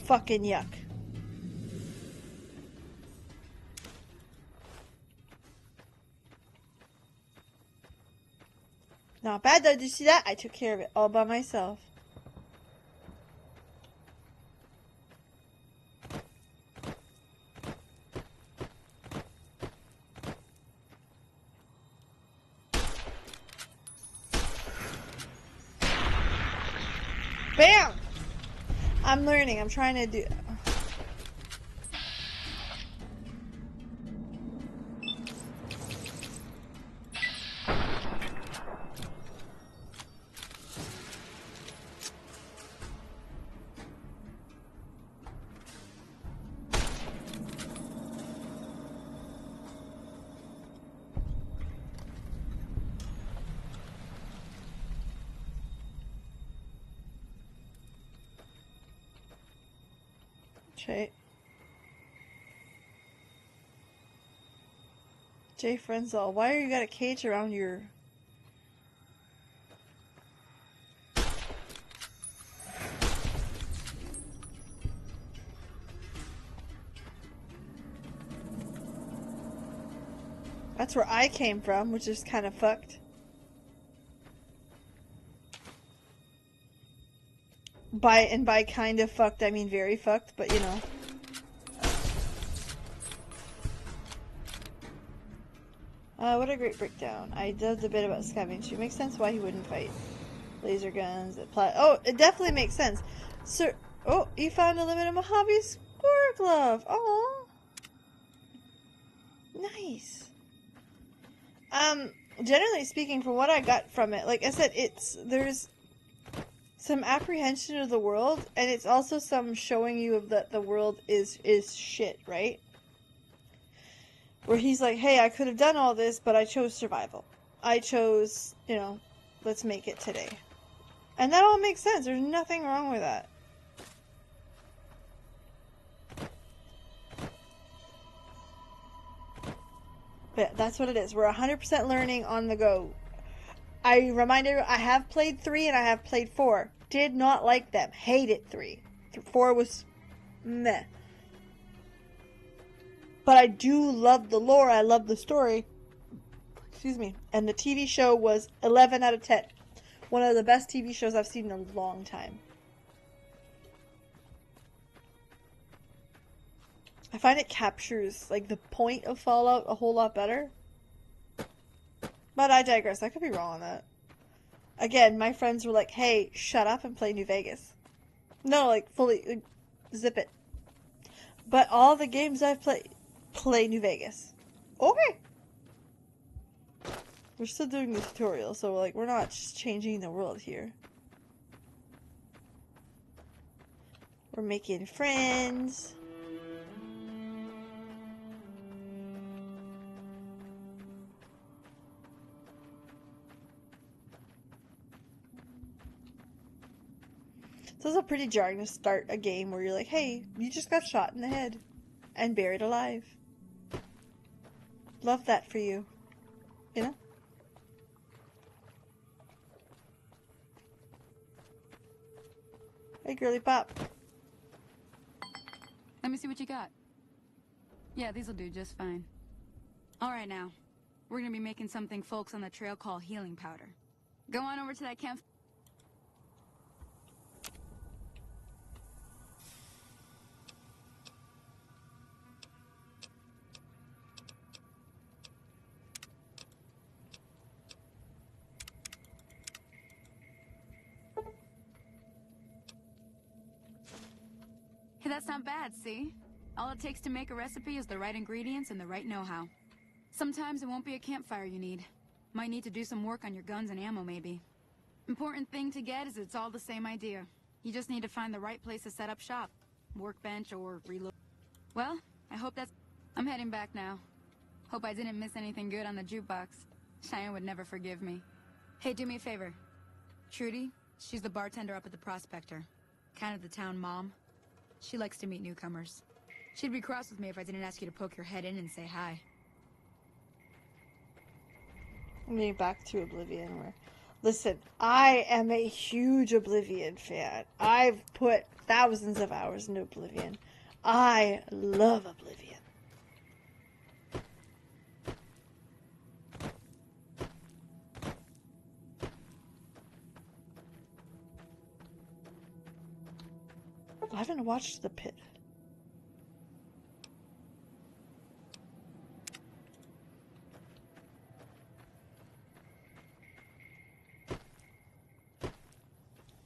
Fucking yuck. Not bad though, did you see that? I took care of it all by myself. Bam! I'm learning, I'm trying to do... Jay Frenzel, why are you got a cage around your... That's where I came from, which is kind of fucked. By kind of fucked, I mean very fucked, but you know. What a great breakdown. I loved a bit about scavenging. Makes sense why he wouldn't fight. Laser guns, oh, it definitely makes sense. Sir, oh, you found a limited Mojave score glove. Oh, nice. Generally speaking, from what I got from it, like I said, there's some apprehension of the world, and it's also some showing you of that the world is shit, right? Where he's like, hey, I could have done all this, but I chose survival. I chose, you know, let's make it today. And that all makes sense. There's nothing wrong with that. But that's what it is. We're 100% learning on the go. I remind everyone, I have played 3 and I have played 4. Did not like them. Hated 3. 4 was meh. But I do love the lore. I love the story. Excuse me. And the TV show was 11 out of 10. One of the best TV shows I've seen in a long time. I find it captures like the point of Fallout a whole lot better. But I digress. I could be wrong on that. Again, my friends were like, hey, shut up and play New Vegas. No, like, fully, like, zip it. But all the games I've played, play New Vegas. Okay. We're still doing the tutorial, so, like, we're not just changing the world here. We're making friends. It's also pretty jarring to start a game where you're like, hey, you just got shot in the head and buried alive. Love that for you. You know? Hey, girly pop. Let me see what you got. Yeah, these'll do just fine. Alright now. We're gonna be making something folks on the trail call healing powder. Go on over to that camp. Hey, that's not bad, see? All it takes to make a recipe is the right ingredients and the right know-how. Sometimes it won't be a campfire you need. Might need to do some work on your guns and ammo, maybe. Important thing to get is it's all the same idea. You just need to find the right place to set up shop. Workbench or reload. Well, I hope that's... I'm heading back now. Hope I didn't miss anything good on the jukebox. Cheyenne would never forgive me. Hey, do me a favor. Trudy, she's the bartender up at the Prospector. Kind of the town mom. She likes to meet newcomers. She'd be cross with me if I didn't ask you to poke your head in and say hi. I'm getting back to Oblivion where... Listen, I am a huge Oblivion fan. I've put thousands of hours into Oblivion. I love Oblivion. I haven't watched The Pit.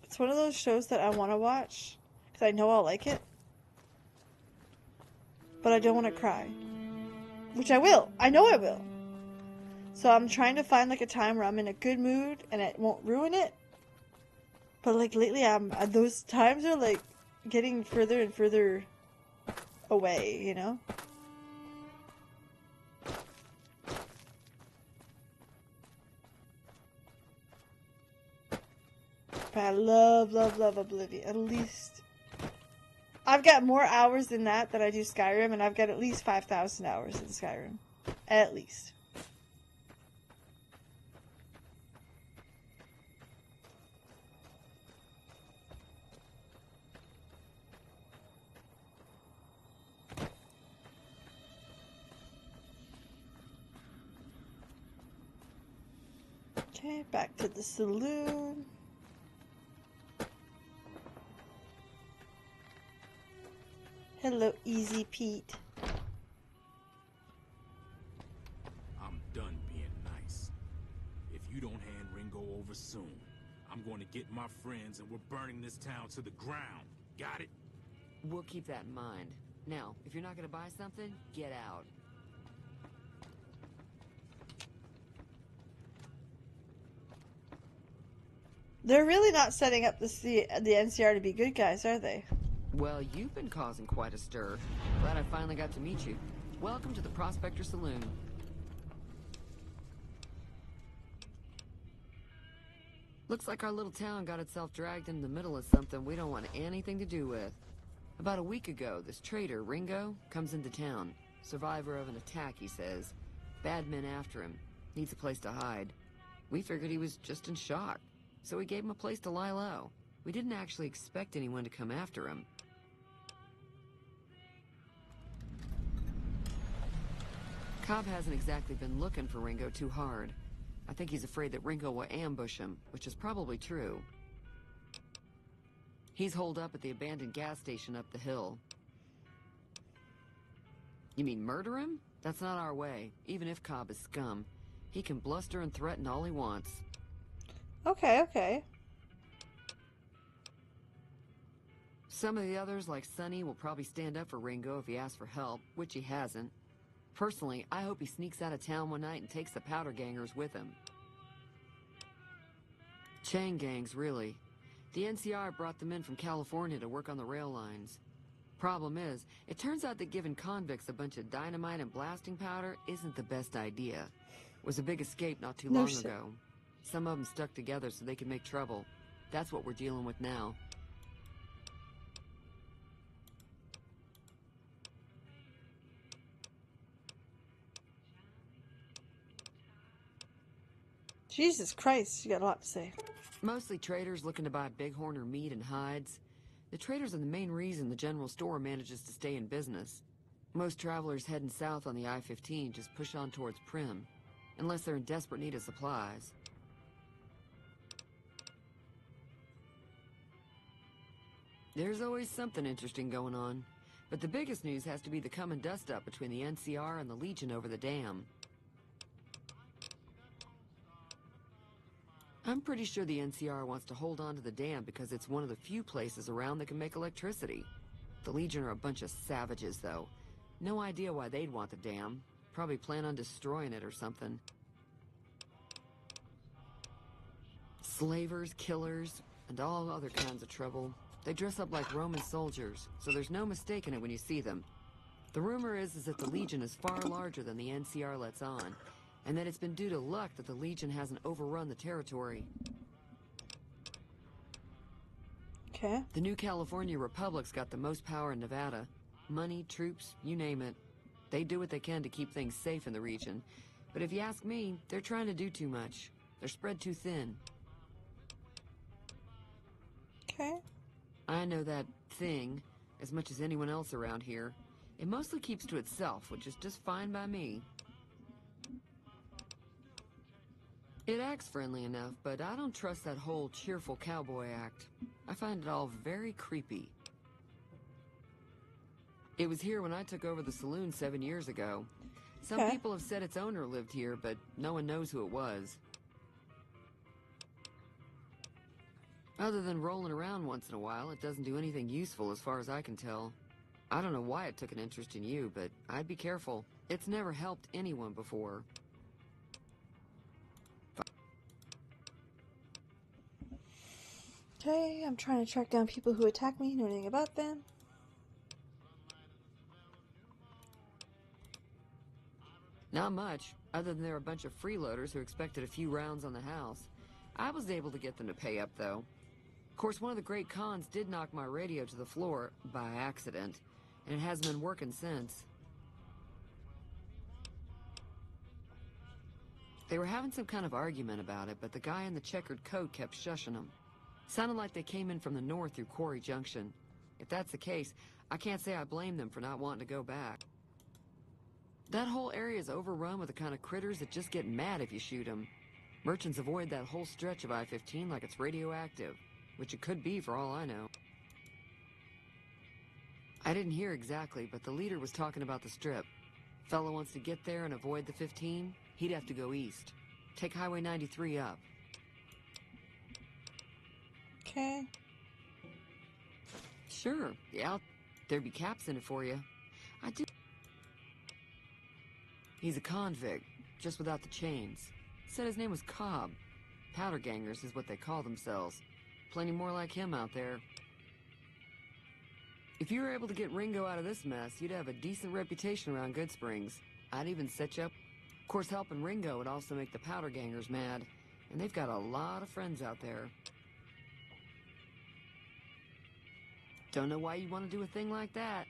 It's one of those shows that I want to watch because I know I'll like it, but I don't want to cry, which I will. I know I will. So I'm trying to find like a time where I'm in a good mood and it won't ruin it. But like lately, those times are like getting further and further away, you know? But I love, love, love Oblivion. At least I've got more hours than that I do Skyrim, and I've got at least 5,000 hours in Skyrim. At least. Okay, back to the saloon. Hello, Easy Pete. I'm done being nice. If you don't hand Ringo over soon, I'm going to get my friends and we're burning this town to the ground. Got it? We'll keep that in mind. Now, if you're not going to buy something, get out. They're really not setting up the NCR to be good guys, are they? Well, you've been causing quite a stir. Glad I finally got to meet you. Welcome to the Prospector Saloon. Looks like our little town got itself dragged into the middle of something we don't want anything to do with. About a week ago, this traitor, Ringo, comes into town. Survivor of an attack, he says. Bad men after him. Needs a place to hide. We figured he was just in shock, so we gave him a place to lie low. We didn't actually expect anyone to come after him. Cobb hasn't exactly been looking for Ringo too hard. I think he's afraid that Ringo will ambush him, which is probably true. He's holed up at the abandoned gas station up the hill. You mean murder him? That's not our way, even if Cobb is scum. He can bluster and threaten all he wants. Okay, okay. Some of the others, like Sonny, will probably stand up for Ringo if he asks for help, which he hasn't. Personally, I hope he sneaks out of town one night and takes the powder gangers with him. Chain gangs, really. The NCR brought them in from California to work on the rail lines. Problem is, it turns out that giving convicts a bunch of dynamite and blasting powder isn't the best idea. It was a big escape not too long ago. Some of them stuck together so they could make trouble. That's what we're dealing with now. Jesus Christ, you got a lot to say. Mostly traders looking to buy bighorn or meat and hides. The traders are the main reason the general store manages to stay in business. Most travelers heading south on the I-15 just push on towards Prim, unless they're in desperate need of supplies. There's always something interesting going on, but the biggest news has to be the coming dust-up between the NCR and the Legion over the dam. I'm pretty sure the NCR wants to hold on to the dam because it's one of the few places around that can make electricity. The Legion are a bunch of savages, though. No idea why they'd want the dam. Probably plan on destroying it or something. Slavers, killers, and all other kinds of trouble. They dress up like Roman soldiers, so there's no mistaking it when you see them. The rumor is that the Legion is far larger than the NCR lets on, and that it's been due to luck that the Legion hasn't overrun the territory. Okay. The new California Republic's got the most power in Nevada. Money, troops, you name it. They do what they can to keep things safe in the region. But if you ask me, they're trying to do too much. They're spread too thin. Okay. I know that thing as much as anyone else around here. It mostly keeps to itself, which is just fine by me. It acts friendly enough, but I don't trust that whole cheerful cowboy act. I find it all very creepy. It was here when I took over the saloon 7 years ago. Some Okay. people have said its owner lived here, but no one knows who it was. Other than rolling around once in a while, it doesn't do anything useful as far as I can tell. I don't know why it took an interest in you, but I'd be careful. It's never helped anyone before. Okay, I'm trying to track down people who attack me, know anything about them. Not much, other than they're a bunch of freeloaders who expected a few rounds on the house. I was able to get them to pay up, though. Of course, one of the great cons did knock my radio to the floor, by accident, and it hasn't been working since. They were having some kind of argument about it, but the guy in the checkered coat kept shushing them. Sounded like they came in from the north through Quarry Junction. If that's the case, I can't say I blame them for not wanting to go back. That whole area is overrun with the kind of critters that just get mad if you shoot them. Merchants avoid that whole stretch of I-15 like it's radioactive, which it could be for all I know. I didn't hear exactly, but the leader was talking about the strip. Fellow wants to get there and avoid the 15, he'd have to go east. Take Highway 93 up. Okay. Sure, yeah, there'd be caps in it for you. I do. He's a convict, just without the chains. Said his name was Cobb. Powder gangers is what they call themselves. Plenty more like him out there. If you were able to get Ringo out of this mess, you'd have a decent reputation around Good Springs. I'd even set you up. Of course, helping Ringo would also make the powder gangers mad. And they've got a lot of friends out there. Don't know why you'd want to do a thing like that.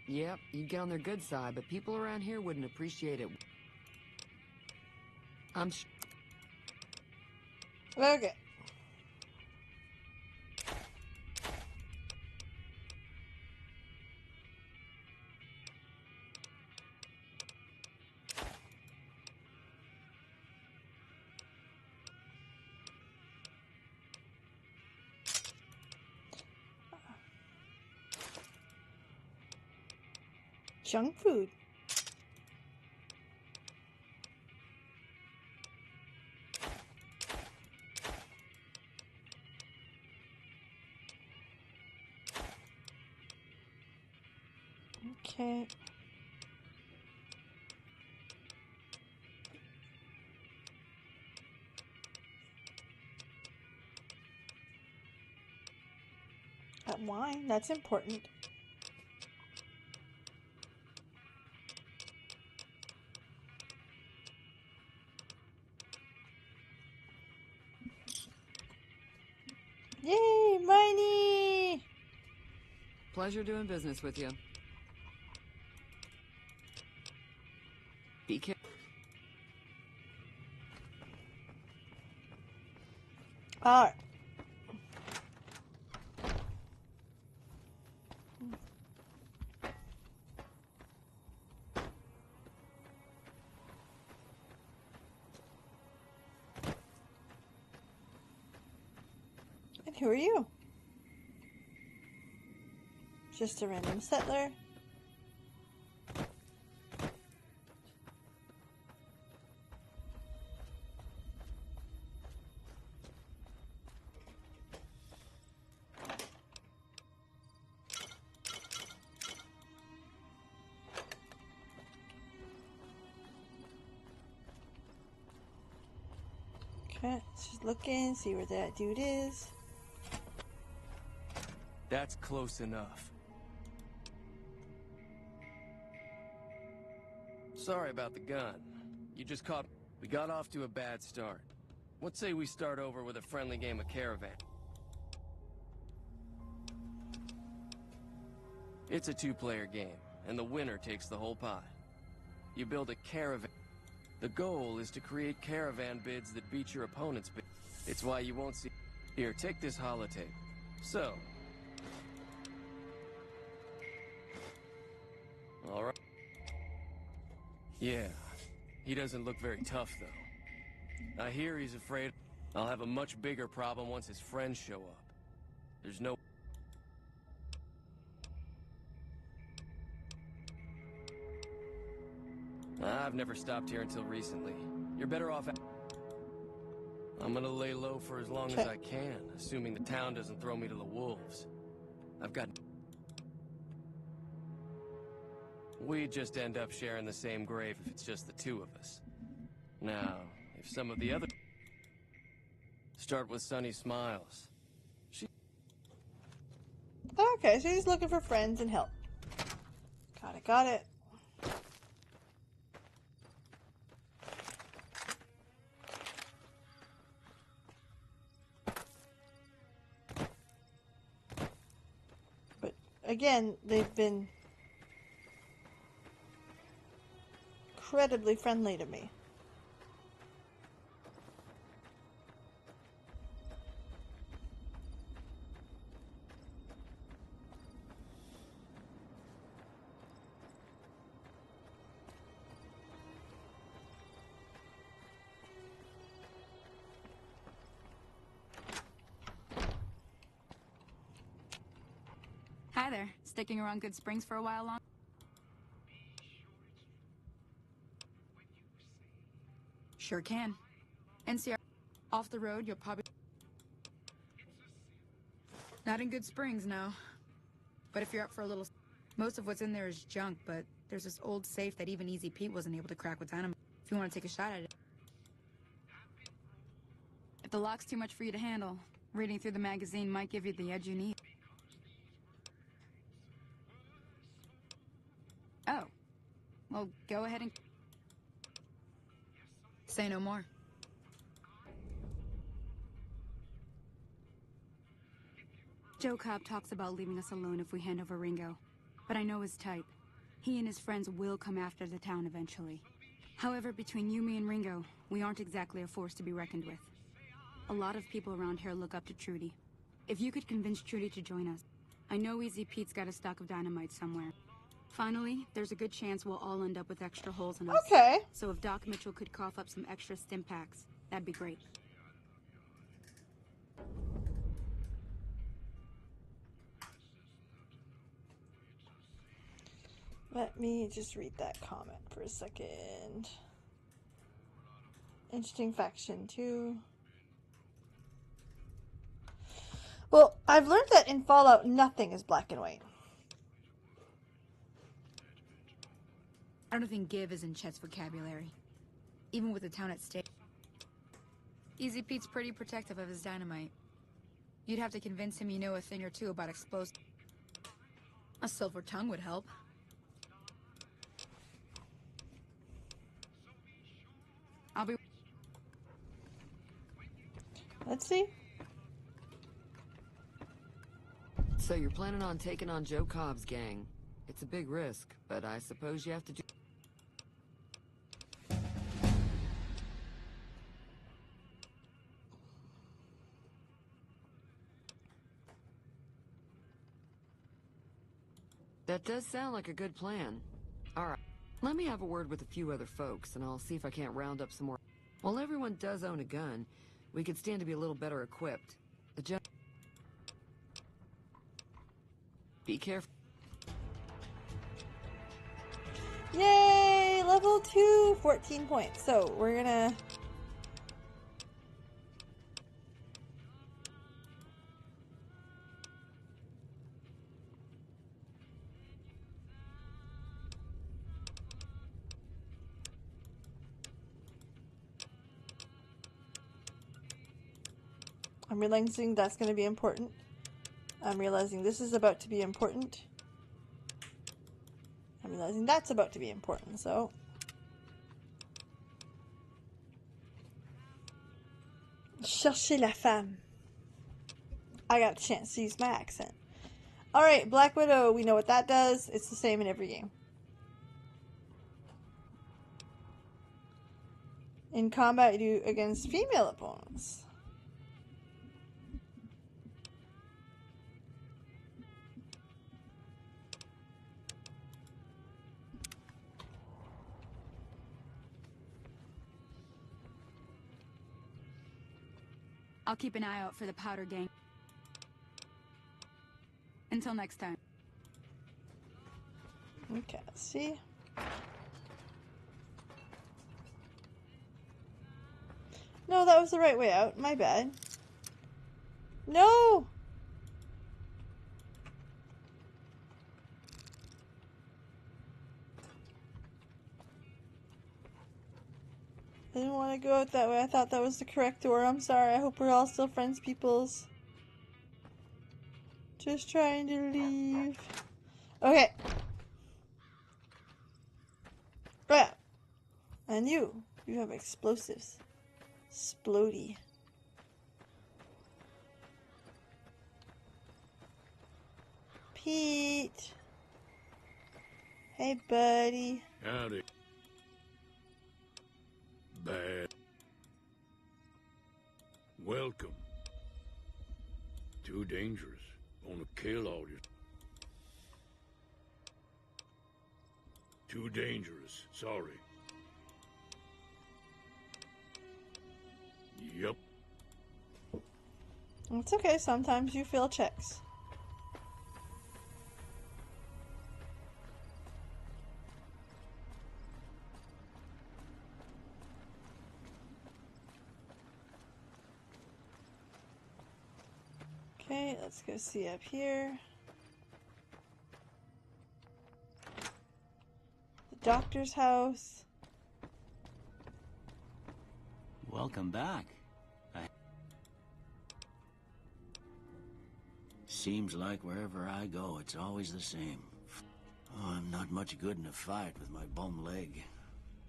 Yep, you'd get on their good side, but people around here wouldn't appreciate it. I'm sure. Okay. Junk food. Okay. Wine, that's important. Yay, money! Pleasure doing business with you. Be careful. Alright. And who are you? Just a random settler? Okay, let's just look in, see where that dude is. That's close enough. Sorry about the gun. You just caught... We got off to a bad start. What say we start over with a friendly game of Caravan? It's a two-player game, and the winner takes the whole pot. You build a caravan. The goal is to create caravan bids that beat your opponent's bid. It's why you won't see... Here, take this holotape. So... Alright. Yeah, he doesn't look very tough, though. I hear he's afraid I'll have a much bigger problem once his friends show up. There's no... I've never stopped here until recently. You're better off... I'm gonna lay low for as long as I can, assuming the town doesn't throw me to the wolves. I've got... We just end up sharing the same grave if it's just the two of us. Now, if some of the other... Start with Sunny Smiles. Okay, so he's looking for friends and help. Got it. But again, they've been incredibly friendly to me. Hi there. Sticking around Good Springs for a while long? Sure can. NCR. Off the road, you'll probably... Not in Good Springs, no. But if you're up for a little... Most of what's in there is junk, but there's this old safe that even Easy Pete wasn't able to crack with dynamite. If you want to take a shot at it. If the lock's too much for you to handle, reading through the magazine might give you the edge you need. Oh. Well, go ahead and... Say no more. Joe Cobb talks about leaving us alone if we hand over Ringo. But I know his type. He and his friends will come after the town eventually. However, between you, me, and Ringo, we aren't exactly a force to be reckoned with. A lot of people around here look up to Trudy. If you could convince Trudy to join us, I know Easy Pete's got a stock of dynamite somewhere. Finally, there's a good chance we'll all end up with extra holes in us. Okay. So if Doc Mitchell could cough up some extra stim packs, that'd be great. Let me just read that comment for a second. Interesting faction, too. Well, I've learned that in Fallout, nothing is black and white. I don't think give is in Chet's vocabulary. Even with the town at stake. Easy Pete's pretty protective of his dynamite. You'd have to convince him you know a thing or two about explosives. A silver tongue would help. I'll be... Let's see. So you're planning on taking on Joe Cobb's gang. It's a big risk, but I suppose you have to do... That does sound like a good plan. Alright, let me have a word with a few other folks, and I'll see if I can't round up some more. While everyone does own a gun, we could stand to be a little better equipped. Be careful. Yay! Level 2, 14 points. So we're gonna... I'm realizing that's going to be important. I'm realizing this is about to be important. I'm realizing that's about to be important, so... Cherchez la femme. I got a chance to use my accent. Alright, Black Widow, we know what that does. It's the same in every game. In combat, you do against female opponents. I'll keep an eye out for the powder gang. Until next time. Okay, let's see. No, that was the right way out. My bad. No! I didn't want to go out that way. I thought that was the correct door. I'm sorry. I hope we're all still friends, peoples. Just trying to leave. Okay. Yeah. And you have explosives. Splody. Pete. Hey, buddy. Howdy. Bad. Welcome. Too dangerous. Wanna kill all your... Too dangerous. Sorry. Yup. It's okay. Sometimes you fail checks. Okay, let's go see up here. The doctor's house. Welcome back. Seems like wherever I go, it's always the same. Oh, I'm not much good in a fight with my bum leg.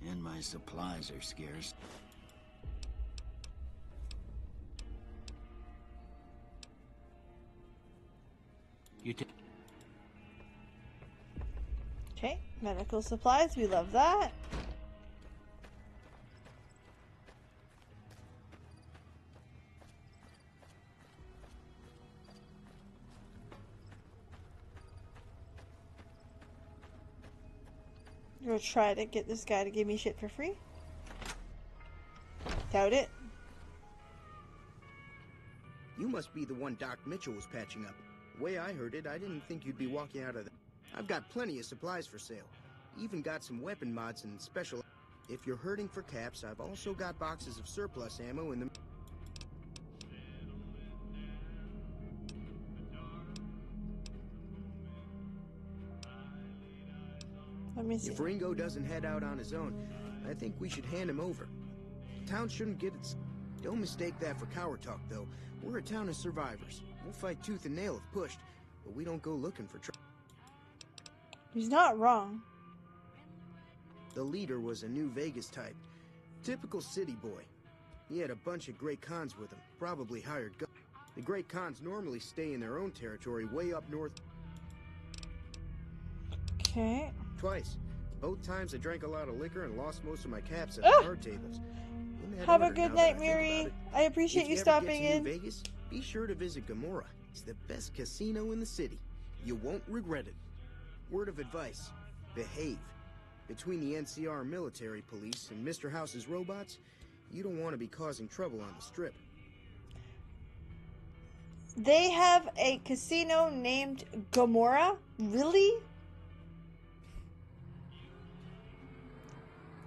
And my supplies are scarce. Okay, medical supplies, we love that. We'll try to get this guy to give me shit for free. Doubt it. You must be the one Doc Mitchell was patching up. The way I heard it, I didn't think you'd be walking out of the... I've got plenty of supplies for sale. Even got some weapon mods and special... If you're hurting for caps, I've also got boxes of surplus ammo in the... Let me see. If Ringo doesn't head out on his own, I think we should hand him over. Town shouldn't get its... Don't mistake that for coward talk, though. We're a town of survivors. We'll fight tooth and nail if pushed, but we don't go looking for trouble. He's not wrong. The leader was a New Vegas type. Typical city boy. He had a bunch of Great Khans with him, probably hired guns. The Great Khans normally stay in their own territory way up north. Okay. Twice. Both times I drank a lot of liquor and lost most of my caps at the card tables. Have a good night, Miri. I appreciate you stopping in. New Vegas, be sure to visit Gomorrah. It's the best casino in the city. You won't regret it. Word of advice. Behave. Between the NCR military police and Mr. House's robots, you don't want to be causing trouble on the Strip. They have a casino named Gomorrah? Really?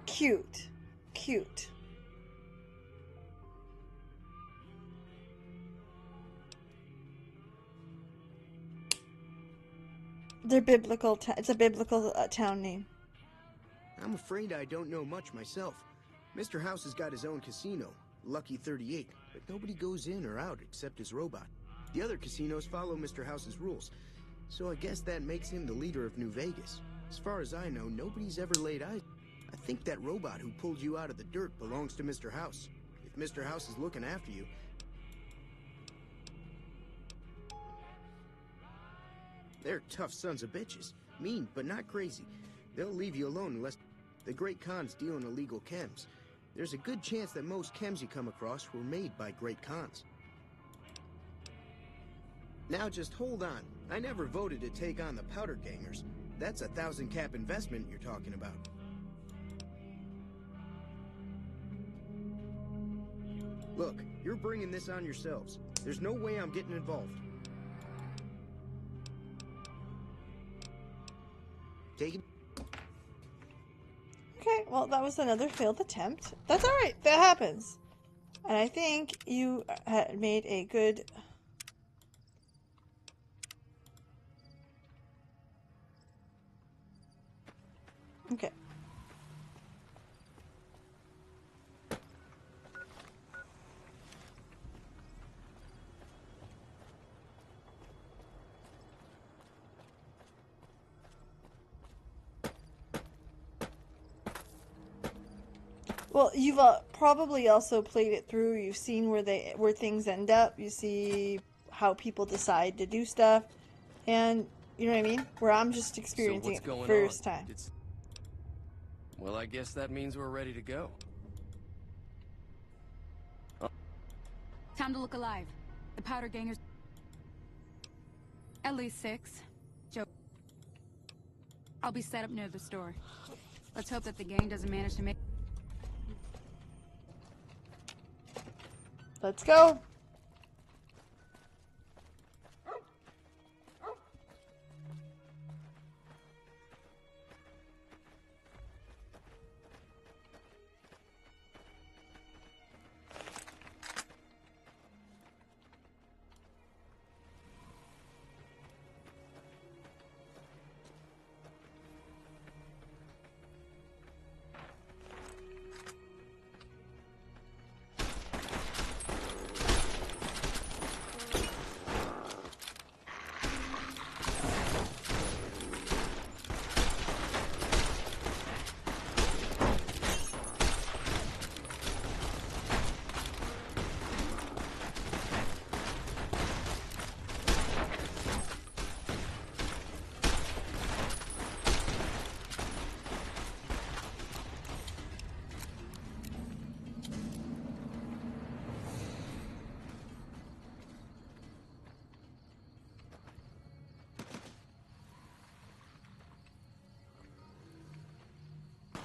Cute. Cute. They're biblical. It's a biblical town name. I'm afraid I don't know much myself. Mr. House has got his own casino, Lucky 38, but nobody goes in or out except his robot. The other casinos follow Mr. House's rules, so I guess that makes him the leader of New Vegas. As far as I know, nobody's ever laid eyes. I think that robot who pulled you out of the dirt belongs to Mr. House. If Mr. House is looking after you... They're tough sons of bitches. Mean, but not crazy. They'll leave you alone unless... The great cons deal in illegal chems. There's a good chance that most chems you come across were made by great cons. Now just hold on. I never voted to take on the powder gangers. That's a 1,000 cap investment you're talking about. Look, you're bringing this on yourselves. There's no way I'm getting involved. Take it. Okay, well, that was another failed attempt. That's alright, that happens. And I think you had made a good... Okay. Well, you've probably also played it through. You've seen where things end up. You see how people decide to do stuff, and you know what I mean. Where I'm just experiencing it for the first time. Well, I guess that means we're ready to go. Time to look alive. The powder gangers. At least 6. Joe. I'll be set up near the store. Let's hope that the gang doesn't manage to make... Let's go.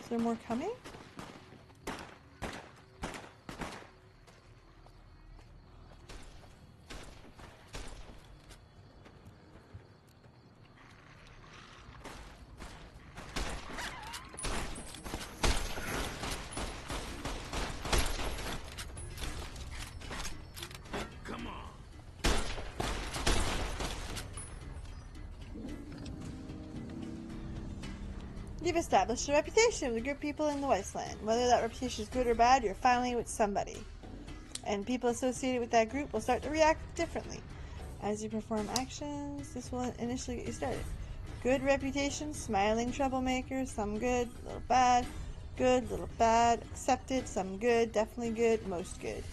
Is there more coming? You've established a reputation with a group of people in the Wasteland. Whether that reputation is good or bad, you're finally with somebody. And people associated with that group will start to react differently. As you perform actions, this will initially get you started. Good reputation, smiling troublemaker, some good, little bad, good, little bad, accepted, some good, definitely good, most good.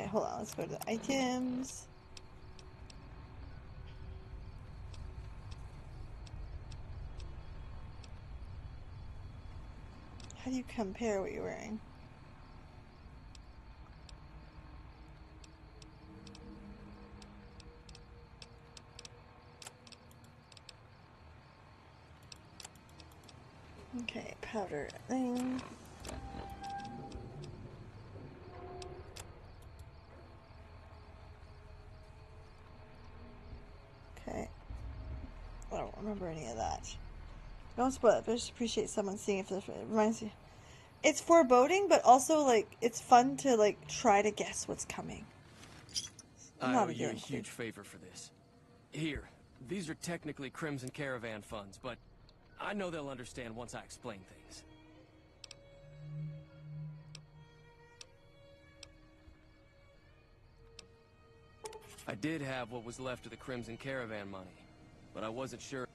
Okay, hold on. Let's go to the items. How do you compare what you're wearing? Okay, powder thing. Okay. I don't remember any of that. Don't spoil it, but I just appreciate someone seeing if it reminds you. It's foreboding, but also, like, it's fun to, like, try to guess what's coming. I owe you a huge favor for this. Here, these are technically Crimson Caravan funds, but I know they'll understand once I explain things. I did have what was left of the Crimson Caravan money, but I wasn't sure.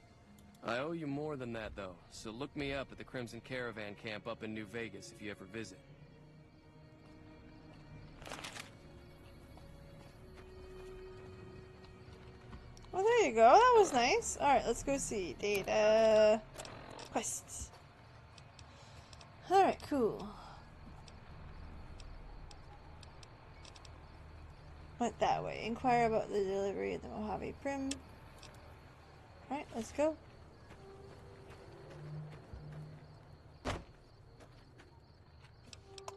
I owe you more than that, though, so look me up at the Crimson Caravan camp up in New Vegas if you ever visit. Well, there you go. That was nice. Alright, let's go see. Data. Quests. Alright, cool. Went that way. Inquire about the delivery of the Mojave Prim. Alright, let's go.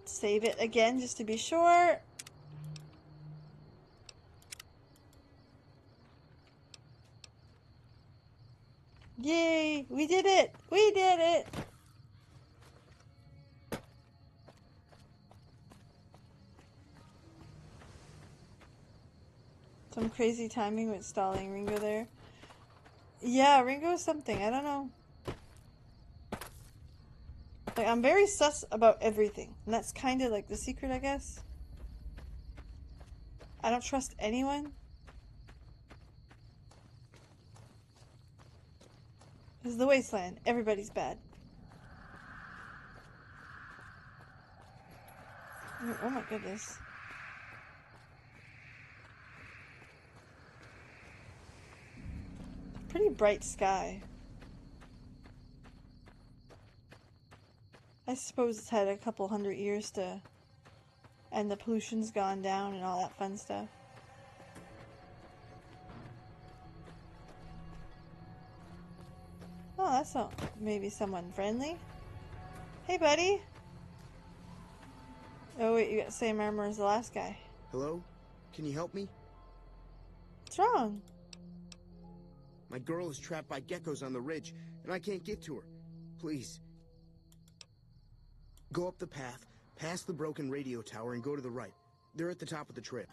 Save it again just to be sure. Yay! We did it! We did it! Some crazy timing with stalling Ringo there. Yeah, Ringo is something. I don't know. Like, I'm very sus about everything. And that's kind of like the secret, I guess. I don't trust anyone. This is the Wasteland. Everybody's bad. Oh my goodness. Pretty bright sky. I suppose it's had a couple hundred years to... and the pollution's gone down and all that fun stuff. Oh, that's not... maybe someone friendly? Hey, buddy! Oh wait, you got the same armor as the last guy. Hello? Can you help me? What's wrong? My girl is trapped by geckos on the ridge, and I can't get to her. Please. Go up the path, past the broken radio tower, and go to the right. They're at the top of the trail.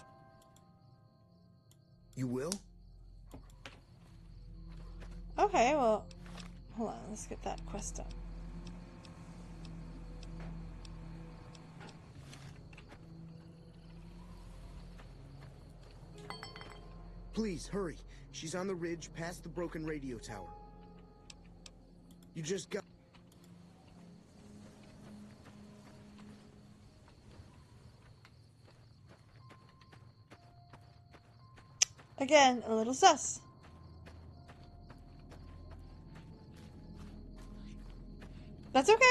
You will? Okay, well... hold on, let's get that quest done. Please, hurry. She's on the ridge, past the broken radio tower. You just got... Again, a little sus. That's okay.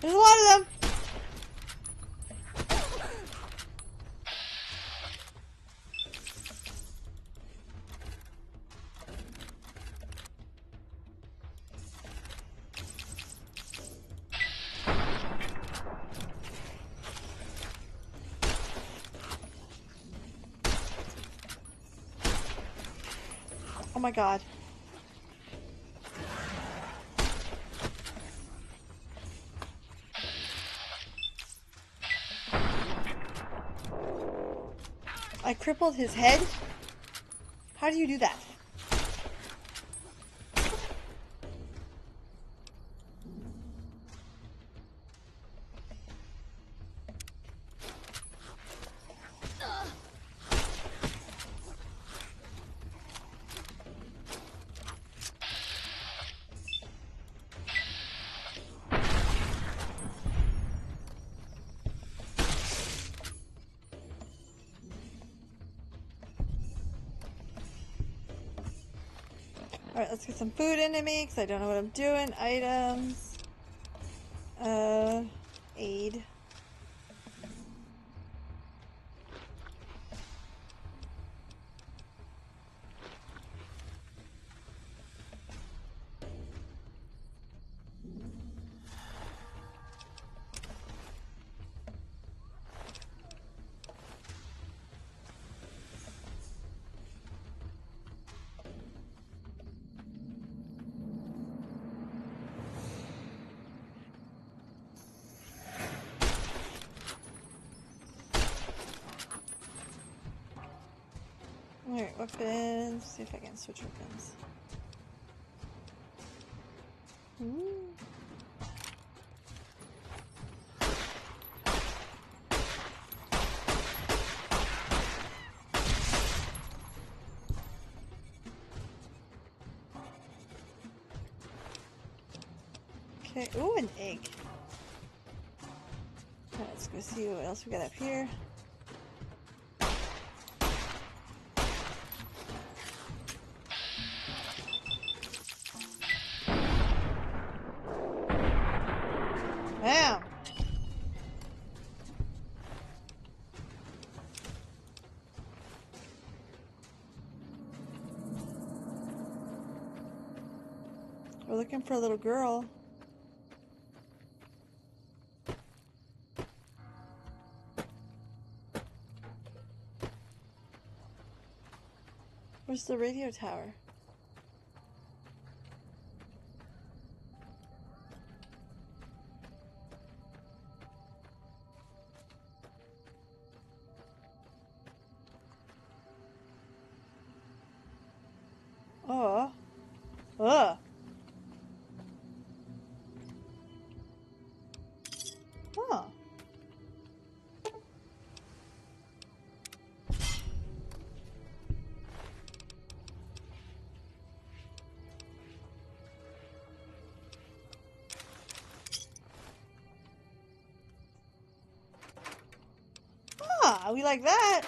There's a lot of them. Oh my god. I crippled his head? How do you do that? Alright, let's get some food into me, because I don't know what I'm doing. Items. Aid. Alright, weapons. See if I can switch weapons. Ooh. Okay, ooh, an egg. Alright, let's go see what else we got up here. Damn! We're looking for a little girl. Where's the radio tower? Oh. Ugh. Huh. Ah, we like that.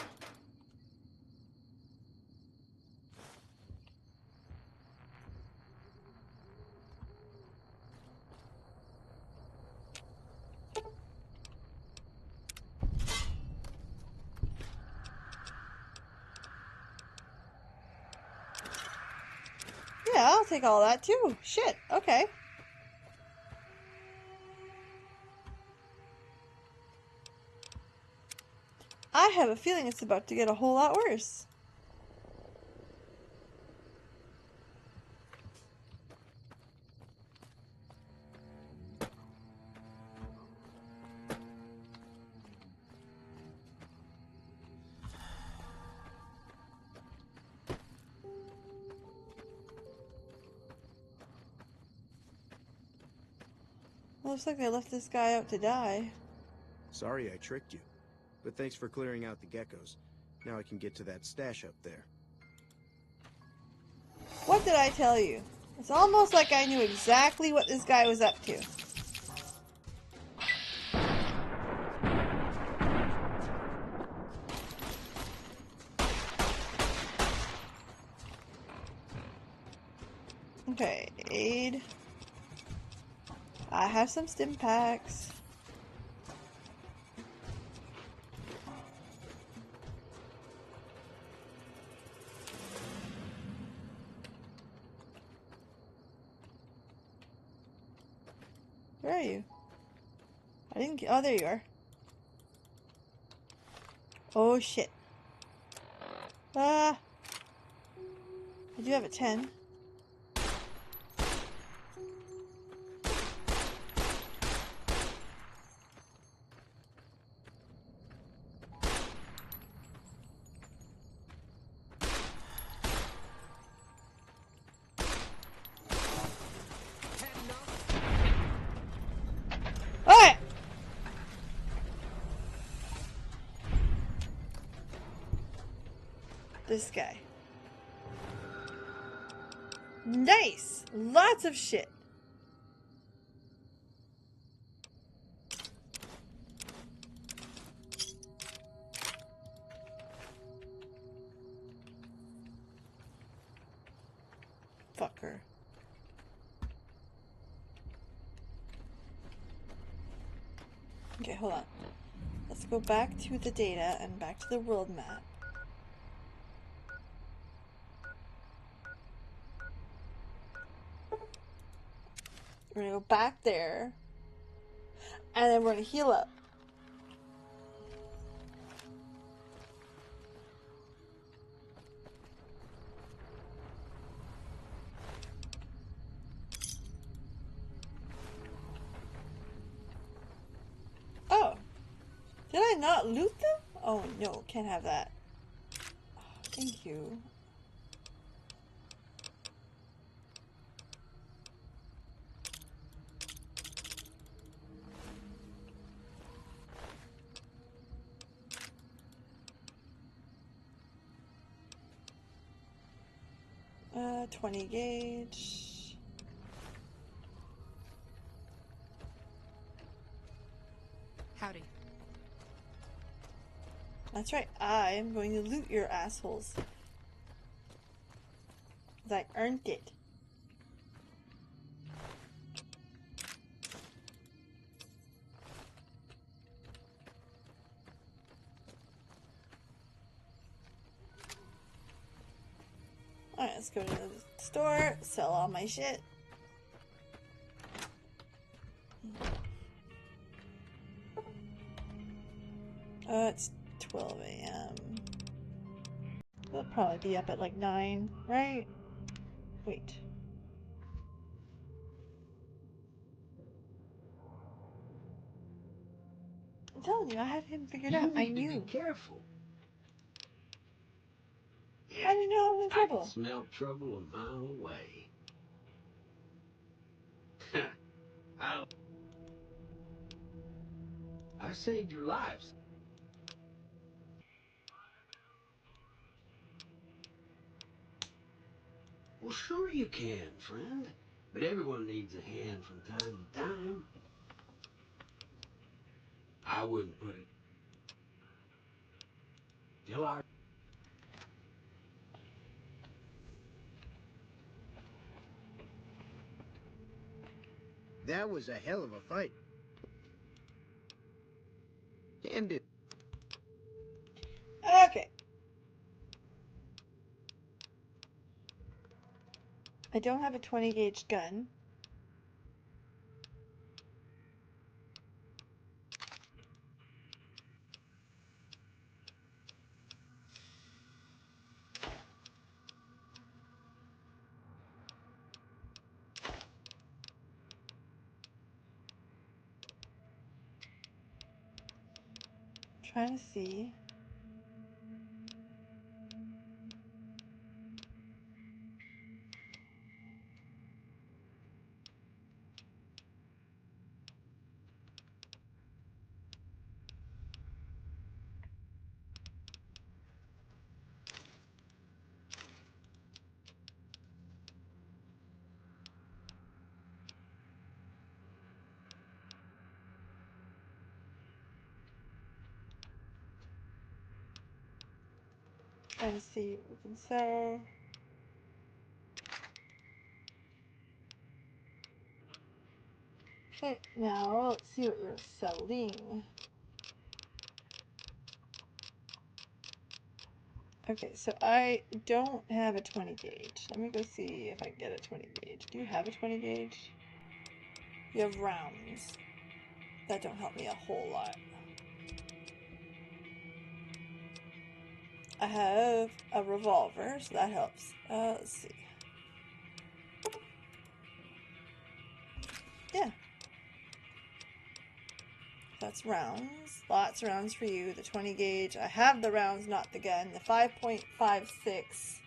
Yeah, I'll take all that too. Shit, okay. I have a feeling it's about to get a whole lot worse. Looks like they left this guy out to die. Sorry I tricked you, but thanks for clearing out the geckos. Now I can get to that stash up there. What did I tell you? It's almost like I knew exactly what this guy was up to. Okay, aid. I have some stim packs. Where are you? I didn't get. Oh, there you are. Oh shit. Ah. I do have a 10. Alright! This guy. Nice! Lots of shit. Fucker. Okay, hold on. Let's go back to the data and back to the world map. We're gonna go back there. And then we're gonna heal up. Oh. Did I not loot them? Oh no, can't have that. Oh, thank you. Uh, 20 gauge. Howdy. That's right, I am going to loot your assholes. 'Cause I earned it. Alright, let's go to the store, sell all my shit. It's 12 a.m. They'll probably be up at like 9, right? Wait. I'm telling you, I had him figured out. I knew. Be careful. I didn't know I was in I trouble. can smell trouble a mile away. I saved your lives. Well, sure you can, friend. But everyone needs a hand from time to time. I wouldn't put it. Till I... That was a hell of a fight. And it. Okay. I don't have a 20 gauge gun. Trying to see. Trying to see what we can sell. Okay, now let's see what you're selling. Okay, so I don't have a 20 gauge. Let me go see if I can get a 20 gauge. Do you have a 20 gauge? You have rounds. That don't help me a whole lot. I have a revolver, so that helps. Let's see. Yeah. That's rounds. Lots of rounds for you. The 20 gauge. I have the rounds, not the gun. The 5.56.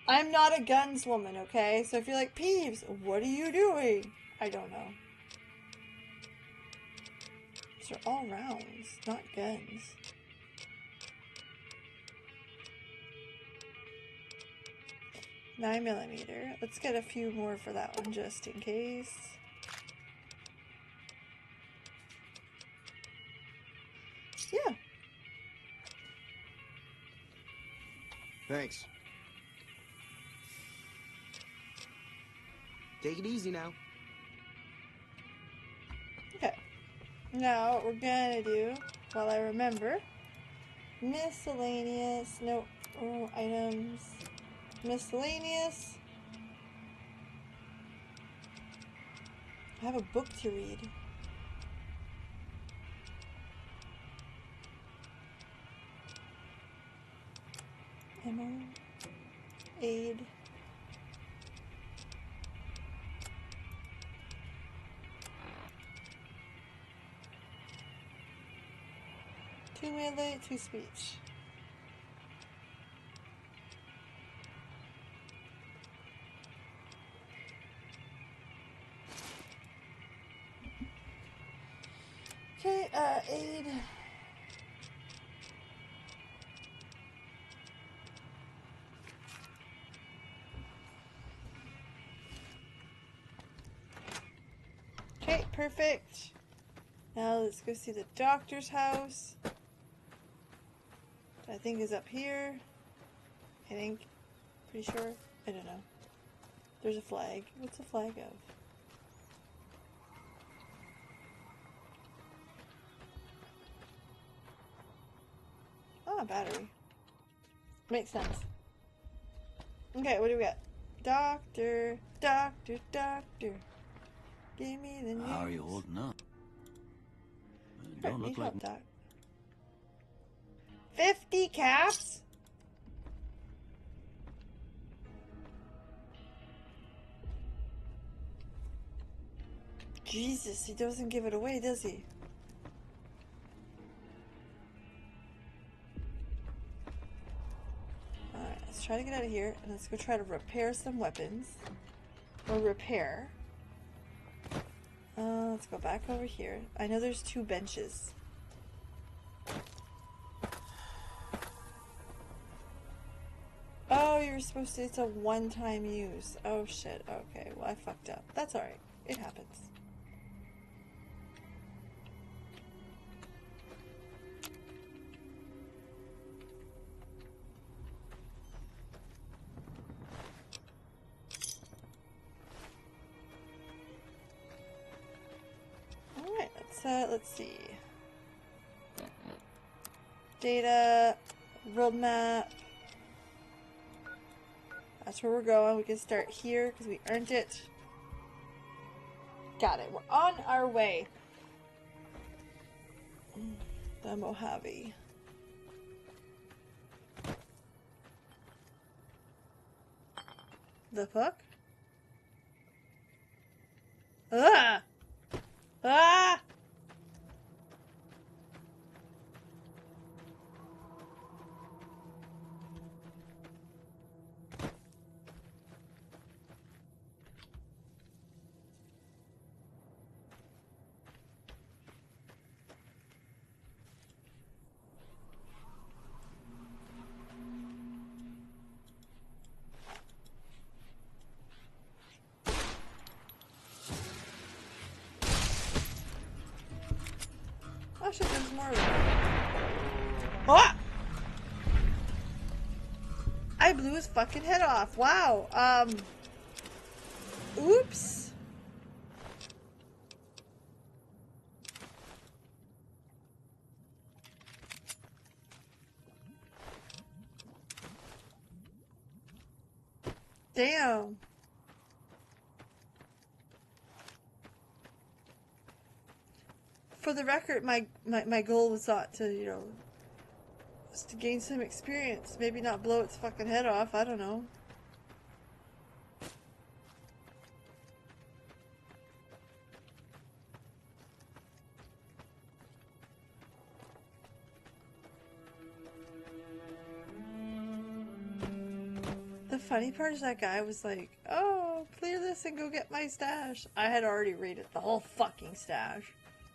I'm not a guns woman, okay? So if you're like, Peeves, what are you doing? I don't know. These are all rounds, not guns. $9mm. Let's get a few more for that one just in case. Yeah. Thanks. Take it easy now. Okay. Now what we're gonna do, while I remember, miscellaneous, no, items, miscellaneous. I have a book to read. Ammo, aid. Two melee, two speech. Okay, aid. Okay, perfect. Now let's go see the doctor's house. I think is up here. I think. Pretty sure. I don't know. There's a flag. What's a flag of? Ah, battery. Makes sense. Okay, what do we got? Doctor, doctor, doctor. Give me the news. How are you holding up? Don't look like that. 50 caps? Jesus, he doesn't give it away, does he? Alright, let's try to get out of here and let's go try to repair some weapons. Or repair. Let's go back over here. I know there's 2 benches. Oh, you're supposed to, it's a one-time use. Oh shit, okay, well I fucked up. That's alright, it happens. Alright, let's see. Data, roadmap. That's where we're going. We can start here because we earned it. Got it. We're on our way. The Mojave. The fuck? Ah! Ah! Oh shit, there's more of them. Ah! I blew his fucking head off. Wow. Oops. Damn. For the record, my goal was not to, Just to gain some experience. Maybe not blow its fucking head off. I don't know. The funny part is that guy was like, oh, clear this and go get my stash. I had already raided the whole fucking stash.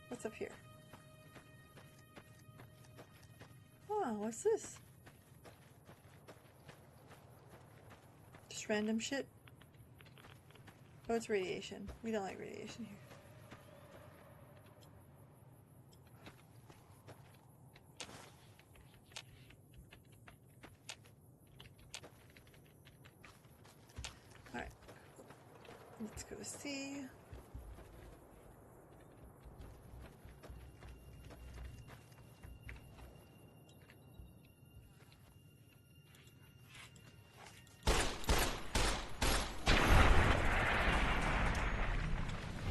What's up here? Oh, what's this? Just random shit. Oh, it's radiation. We don't like radiation here. Alright. Let's go see.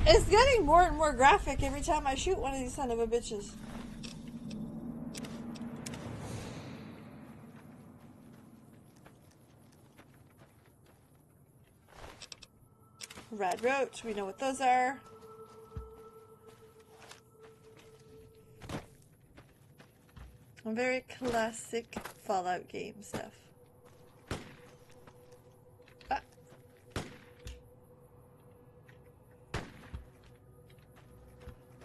It's getting more and more graphic every time I shoot one of these son of a bitches. Red roach, we know what those are. A very classic Fallout game stuff.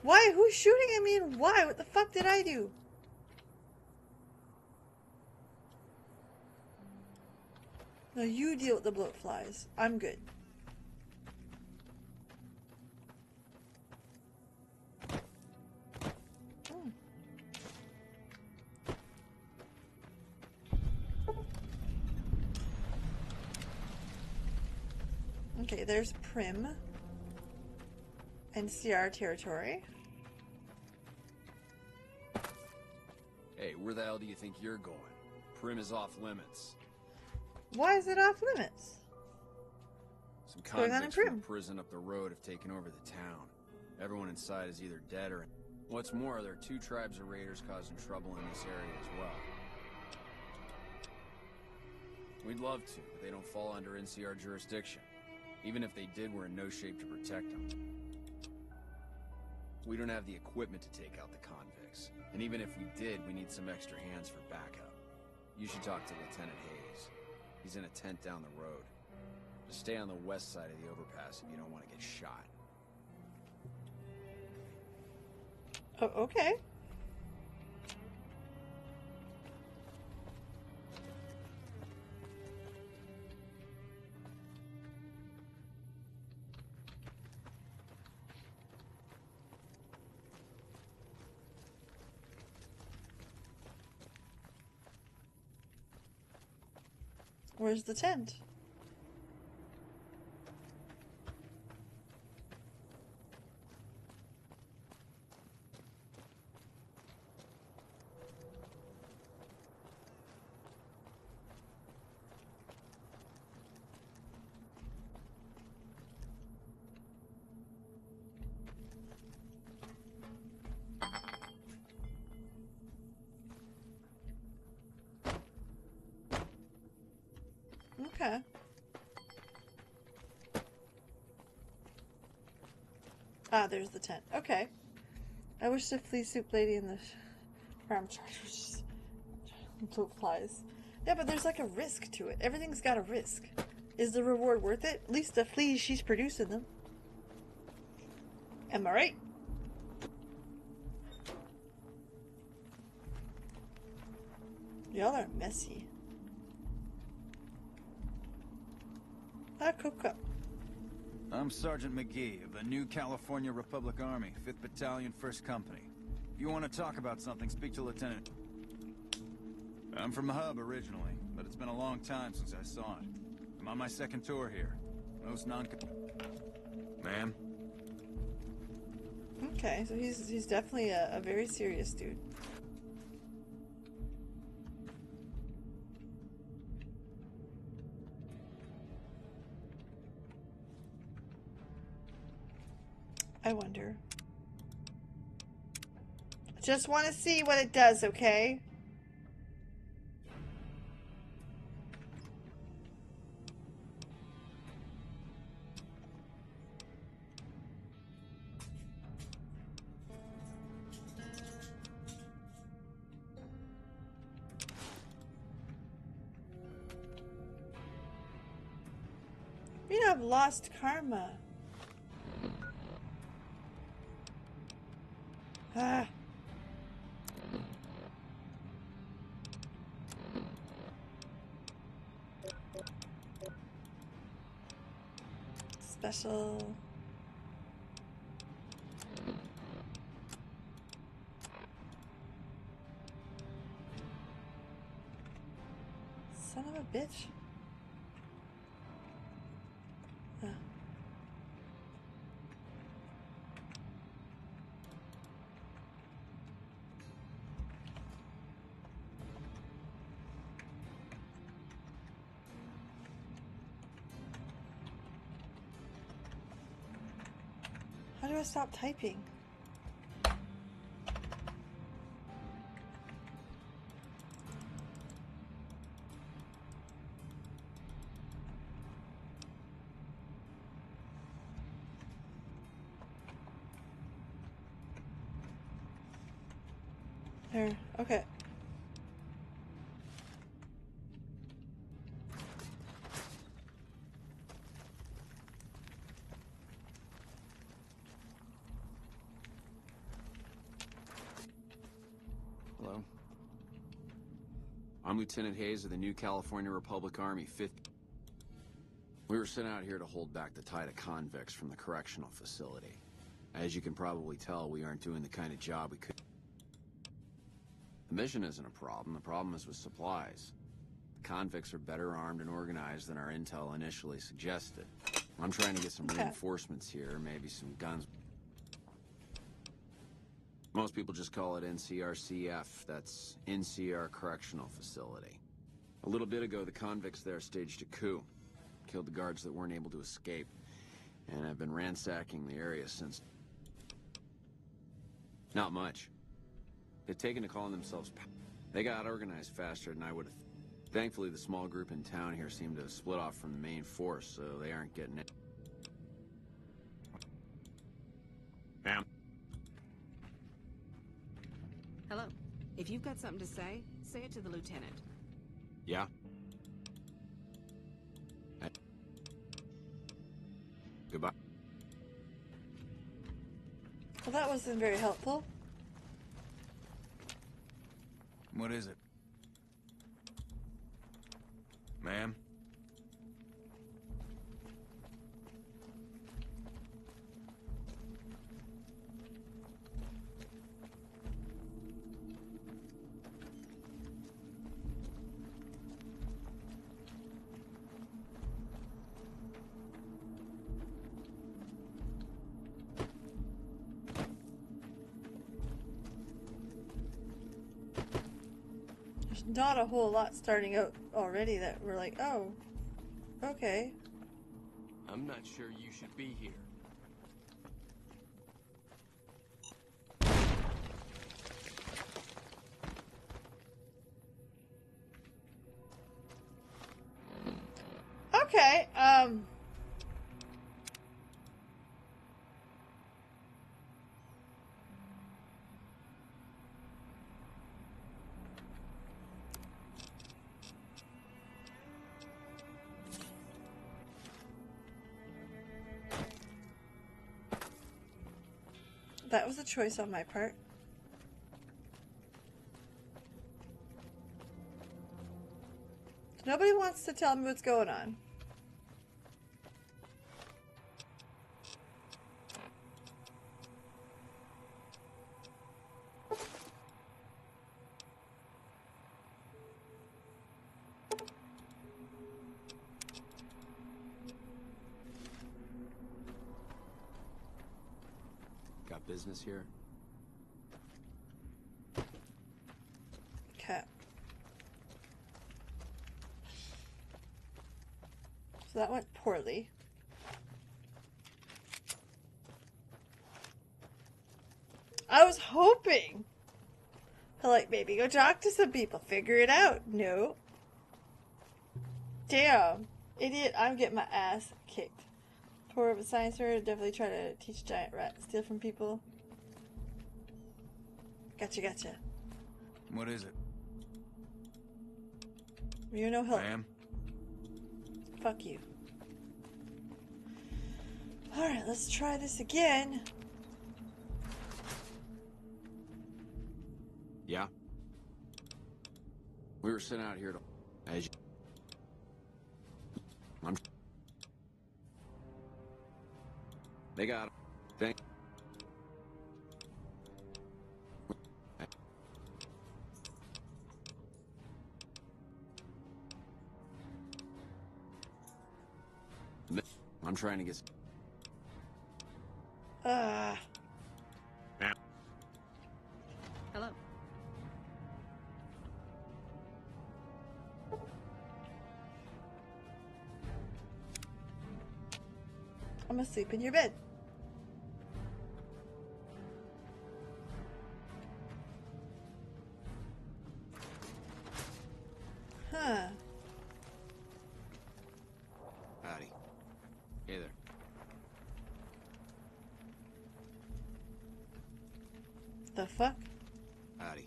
Why? Who's shooting at me and why? What the fuck did I do? No, you deal with the bloat flies. I'm good. Oh. Okay, there's Prim. NCR territory. Hey, where the hell do you think you're going? Prim is off limits. Why is it off limits? Some What's going on in convicts from Prim? a prison up the road have taken over the town. Everyone inside is either dead or... What's more, there are 2 tribes of raiders causing trouble in this area as well. We'd love to, but they don't fall under NCR jurisdiction. Even if they did, we're in no shape to protect them. We don't have the equipment to take out the convicts. And even if we did, we need some extra hands for backup. You should talk to Lieutenant Hayes. He's in a tent down the road. Just stay on the west side of the overpass if you don't want to get shot. Oh, okay. Where's the tent? Okay. Ah, there's the tent. Okay. I wish the flea soup lady in the farm chargers don't flies. Yeah, but there's like a risk to it. Everything's got a risk. Is the reward worth it? At least the fleas, she's producing them. Am I right? Y'all are messy. Ah, Coca. I'm Sergeant McGee of the New California Republic Army, 5th Battalion, 1st Company. If you want to talk about something, speak to Lieutenant. I'm from the hub originally, but it's been a long time since I saw it. I'm on my 2nd tour here. Most Ma'am? Okay, so he's definitely a very serious dude. I wonder. Just want to see what it does, okay? You know, I've lost karma. Ah. Special. Son of a bitch. Ah. How do I stop typing? There. Okay. Hello? I'm Lieutenant Hayes of the New California Republic Army, 5th... We were sent out here to hold back the tide of convicts from the correctional facility. As you can probably tell, we aren't doing the kind of job we could... The mission isn't a problem. The problem is with supplies. The convicts are better armed and organized than our intel initially suggested. I'm trying to get some reinforcements here, maybe some guns. Most people just call it NCRCF. That's NCR Correctional Facility. A little bit ago, the convicts there staged a coup. Killed the guards that weren't able to escape. And I've been ransacking the area since... Not much. They've taken to calling themselves... They got organized faster than I would have... Thankfully, the small group in town here seem to have split off from the main force, so they aren't getting it. Ma'am? Hello. If you've got something to say it to the lieutenant. Yeah? Goodbye. Well, that wasn't very helpful. What is it? Ma'am? There's not a whole lot starting out already that we're like, oh, okay. I'm not sure you should be here. Okay, that was a choice on my part. Nobody wants to tell me what's going on. Got business here? Okay. So that went poorly. I was hoping to, like, maybe go talk to some people, figure it out. No. Damn. Idiot, I'm getting my ass kicked. Tour of a science fair, definitely try to teach giant rat, steal from people. Gotcha, gotcha. What is it? You're no help. Ma'am? Fuck you. Alright, let's try this again. Yeah? We were sent out here to... As you... I'm... They got him. Thank... I'm trying to get... Hello. I'm asleep in your bed. Huh. Howdy. Hey there. The fuck? Howdy.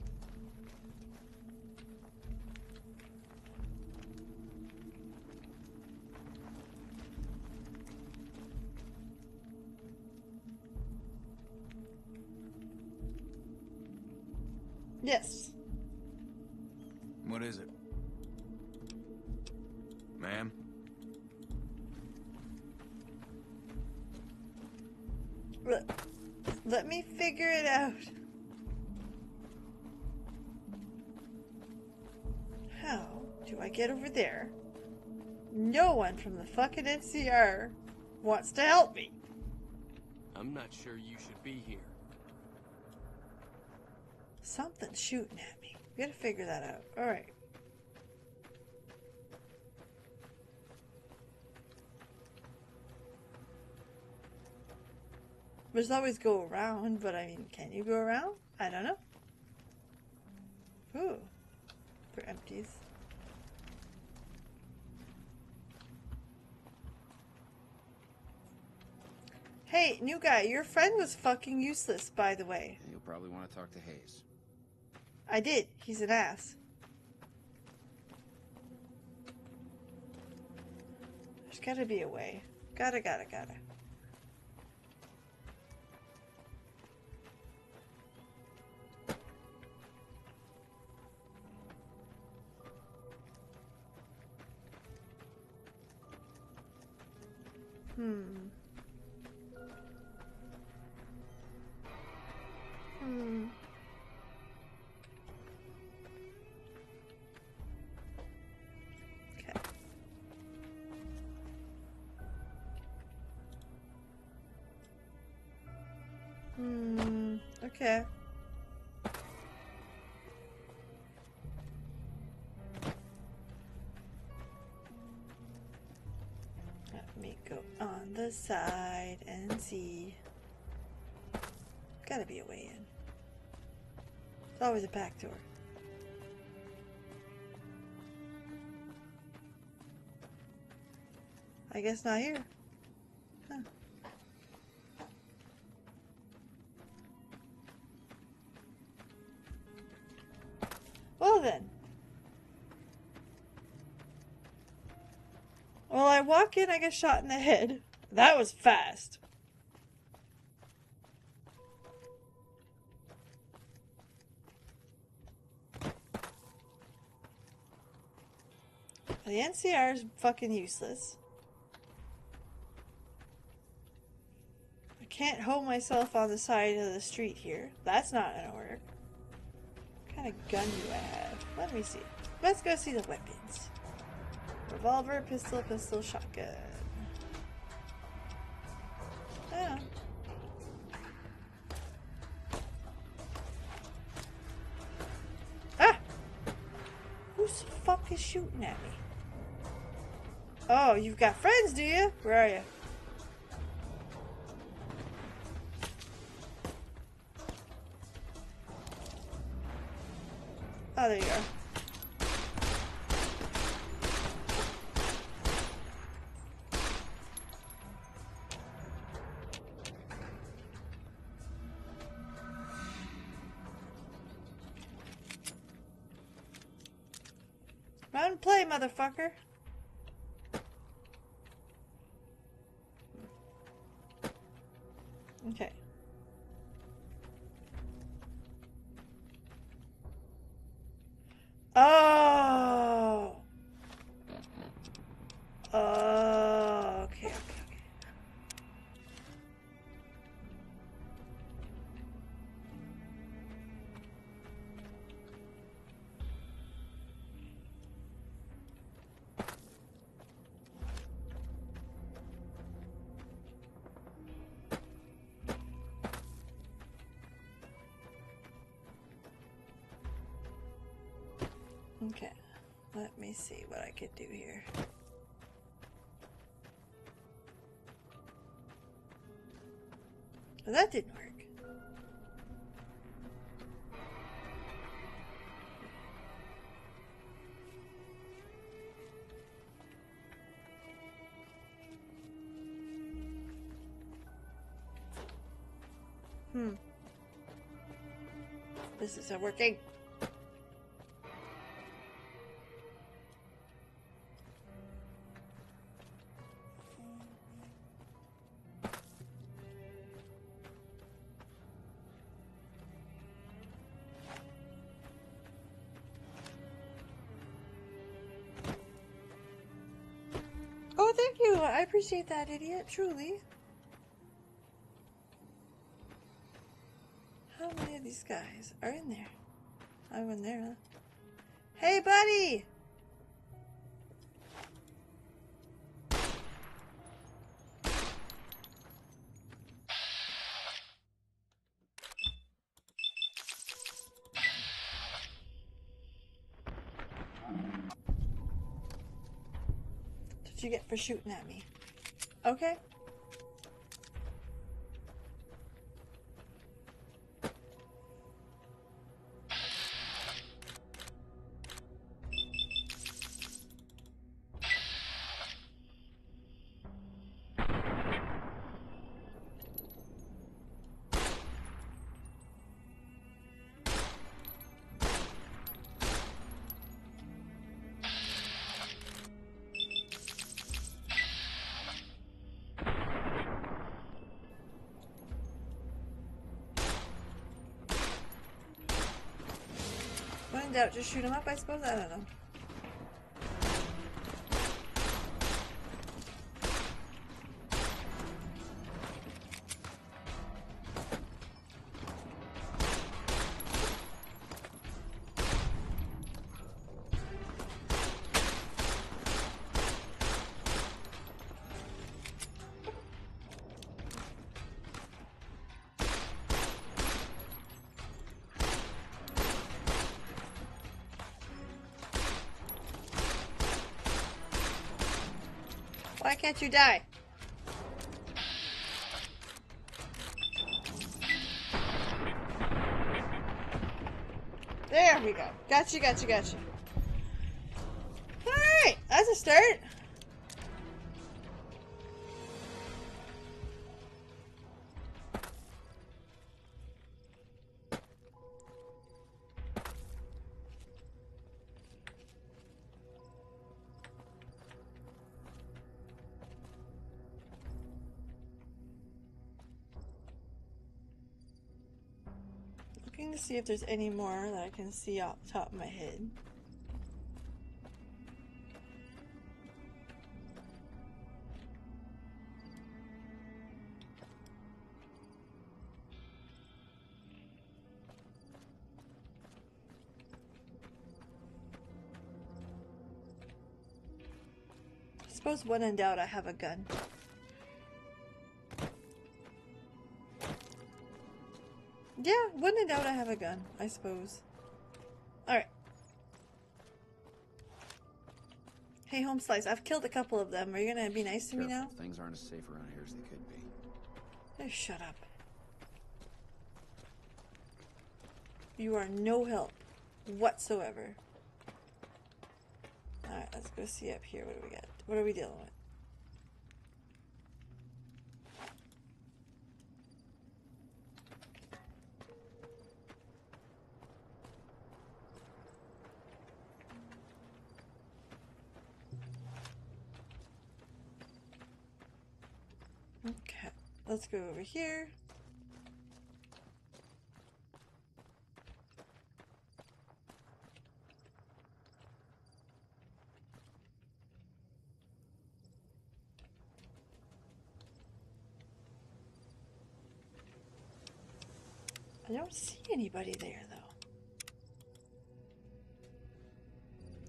Yes. What is it? Ma'am? Let me figure it out. How do I get over there? No one from the fucking NCR wants to help me. I'm not sure you should be here. Something's shooting at me. We gotta figure that out. Alright. There's always go around, but I mean, can you go around? I don't know. Ooh. For empties. Hey, new guy, your friend was fucking useless, by the way. You'll probably want to talk to Hayes. I did. He's an ass. There's gotta be a way. Gotta. Okay. Okay. Let me go on the side and see. Gotta be a way in. There's always a back door. I guess not here. Huh. Well then. Well, I walk in, I get shot in the head. That was fast. The NCR is fucking useless. I can't hold myself on the side of the street here. That's not gonna work. What kind of gun do I have? Let me see. Let's go see the weapons. Revolver, pistol, shotgun. Yeah. Ah! Who the fuck is shooting at me? Oh, you've got friends, do you? Where are you? Oh, there you are. Run and play, motherfucker. Okay. Oh. Oh. Okay. Okay. Okay, let me see what I could do here. Well, that didn't work. This isn't working. Oh, thank you. I appreciate that, idiot. Truly. How many of these guys are in there? I went there, huh? Hey, buddy! What you get for shooting at me? Okay. When in doubt, just shoot him up, I suppose? I don't know. Why can't you die? There we go. Gotcha, gotcha, gotcha. Alright, that's a start. Looking to see if there's any more that I can see off the top of my head. I suppose when in doubt, I have a gun. Yeah, when in doubt, I have a gun, I suppose. Alright. Hey, Home Slice, I've killed a couple of them. Are you gonna be nice to me now? Things aren't as safe around here as they could be. Oh, shut up. You are no help whatsoever. Alright, let's go see up here. What do we got? What are we dealing with? Okay, let's go over here. I don't see anybody there, though.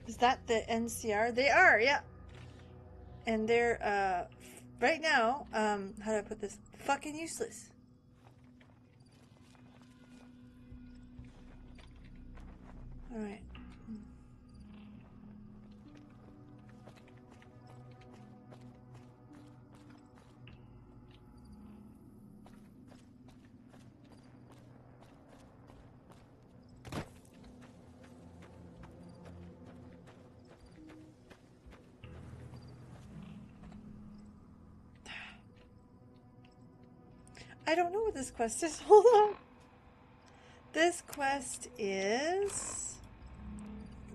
Is that the NCR? They are, yeah. And they're, right now, how do I put this? Fucking useless. Alright. I don't know what this quest is. Hold on. This quest is...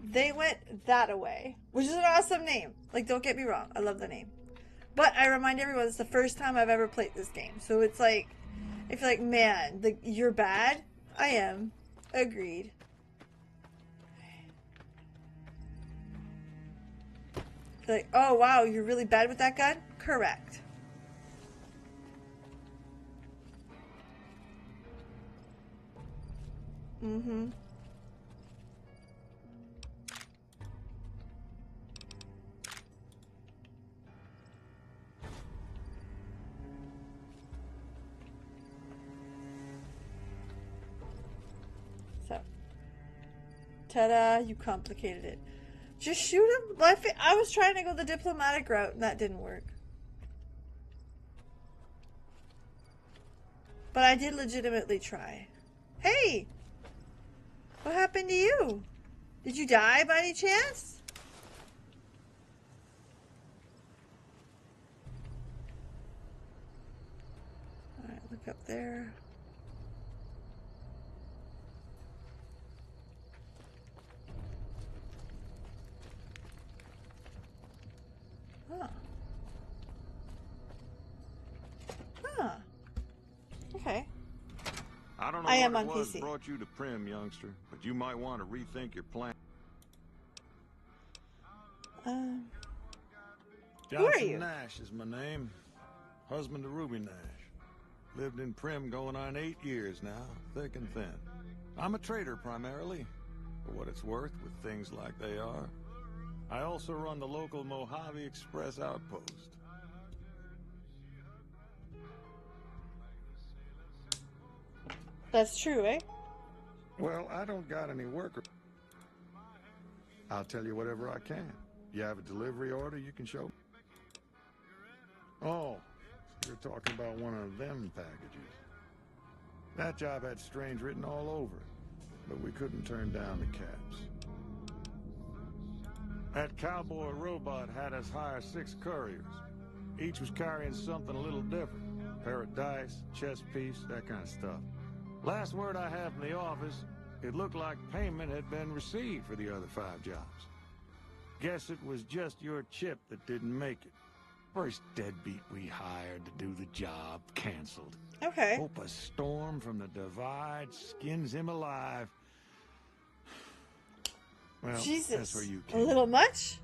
They went that away, which is an awesome name. Like, don't get me wrong. I love the name. But I remind everyone, it's the first time I've ever played this game. So it's like, if you're like, man, you're bad. I am. Agreed. If you're like, oh, wow, you're really bad with that gun? Correct. Mm-hmm. So, ta-da, you complicated it. Just shoot him? I was trying to go the diplomatic route, and that didn't work. But I did legitimately try. Hey! What happened to you? Did you die by any chance? Alright, look up there. Huh. Huh. Okay. I don't know I am what on it was PC. brought you to Prim, youngster, but you might want to rethink your plan. Who are you? Nash is my name. Husband to Ruby Nash. Lived in Prim going on 8 years now, thick and thin. I'm a trader primarily, for what it's worth with things like they are. I also run the local Mojave Express outpost. That's true, eh? Well, I don't got any workers. I'll tell you whatever I can. You have a delivery order you can show me? Oh, you're talking about one of them packages. That job had strange written all over it, but we couldn't turn down the caps. That cowboy robot had us hire 6 couriers. Each was carrying something a little different. A pair of dice, chess piece, that kind of stuff. Last word I have from the office, it looked like payment had been received for the other 5 jobs. Guess it was just your chip that didn't make it. First deadbeat we hired to do the job canceled. Okay. Hope a storm from the divide skins him alive. Well, Jesus. that's where you A came. little much?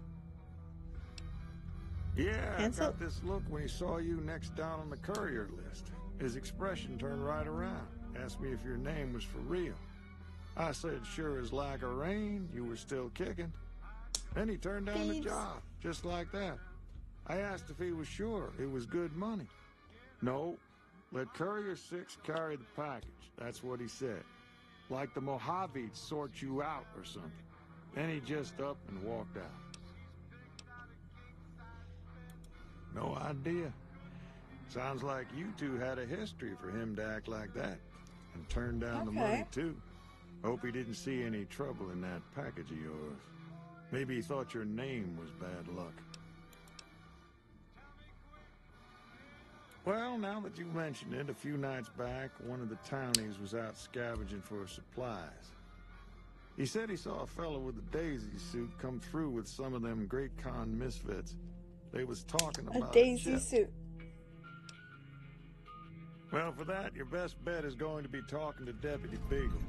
Yeah, Cancel? I got this look when he saw you next down on the courier list. His expression turned right around. Asked me if your name was for real. I said, sure as like a rain, you were still kicking. Then he turned down the job, just like that. I asked if he was sure it was good money. No, let Courier 6 carry the package. That's what he said. Like the Mojave'd sort you out or something. Then he just up and walked out. No idea. Sounds like you two had a history for him to act like that. And turn down the money, too. Hope he didn't see any trouble in that package of yours. Maybe he thought your name was bad luck. Well, now that you mention it, a few nights back, one of the townies was out scavenging for supplies. He said he saw a fellow with a daisy suit come through with some of them Great Khan misfits. They was talking about A daisy chip. suit. Well, for that, your best bet is going to be talking to Deputy Beagle.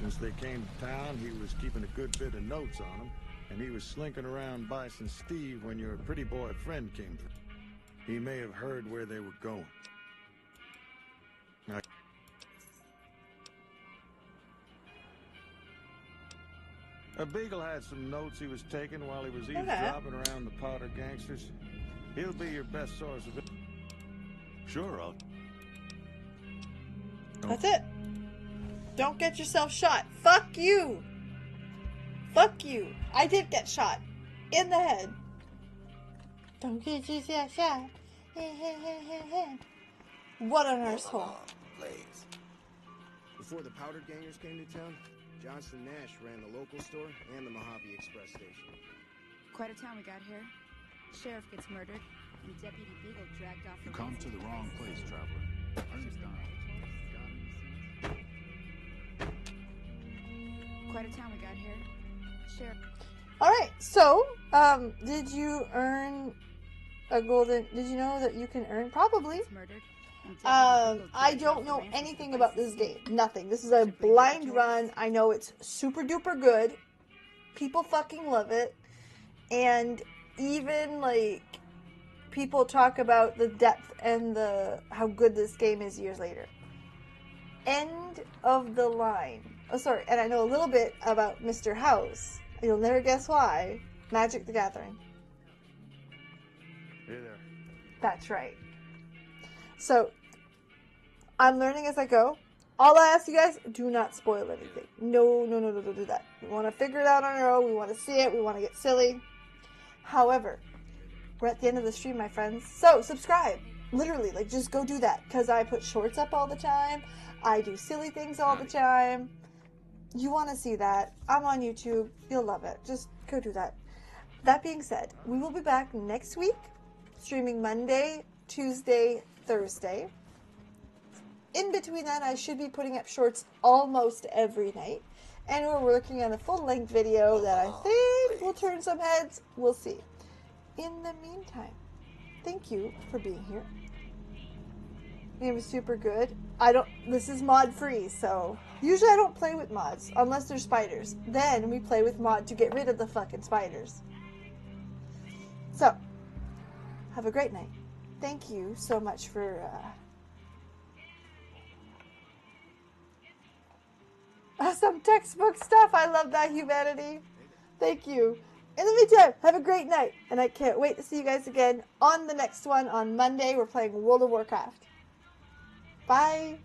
Since they came to town, he was keeping a good bit of notes on them, and he was slinking around Bison Steve when your pretty boy friend came through. He may have heard where they were going. Now, Beagle had some notes he was taking while he was eavesdropping around the powder gangsters. He'll be your best source of it. Sure, I'll... That's it. Don't get yourself shot. Fuck you. Fuck you. I did get shot. In the head. Don't get yourself shot. What an arsehole. Before the powder gangers came to town, Johnson Nash ran the local store and the Mojave Express station. Quite a town we got here. Sheriff gets murdered, and Deputy Beagle dragged off. You come to the wrong place, traveler. Quite a town we got here. Sheriff. Alright, so, did you earn a golden... Did you know that you can earn... Probably. I don't know anything about this game. Nothing. This is a blind run. I know it's super duper good. People fucking love it. And even, like, people talk about the depth and how good this game is years later. End of the line. Oh, sorry. And I know a little bit about Mr. House. You'll never guess why. Magic the Gathering. Hey there. That's right. So, I'm learning as I go. All I ask you guys, do not spoil anything. No, don't do that. We want to figure it out on our own. We want to see it. We want to get silly. However, we're at the end of the stream, my friends. So, subscribe. Literally, like, just go do that. Because I put shorts up all the time. I do silly things all the time. You want to see that. I'm on YouTube. You'll love it. Just go do that. That being said, we will be back next week. Streaming Monday, Tuesday, Thursday. In between that, I should be putting up shorts almost every night. And we're working on a full-length video that I think will turn some heads. We'll see. In the meantime, thank you for being here. It was super good. This is mod-free, so... Usually I don't play with mods, unless there's spiders. Then we play with mod to get rid of the fucking spiders. So, have a great night. Thank you so much for, some textbook stuff. I love that, humanity. Thank you. In the meantime, have a great night. And I can't wait to see you guys again on the next one on Monday. We're playing World of Warcraft. Bye.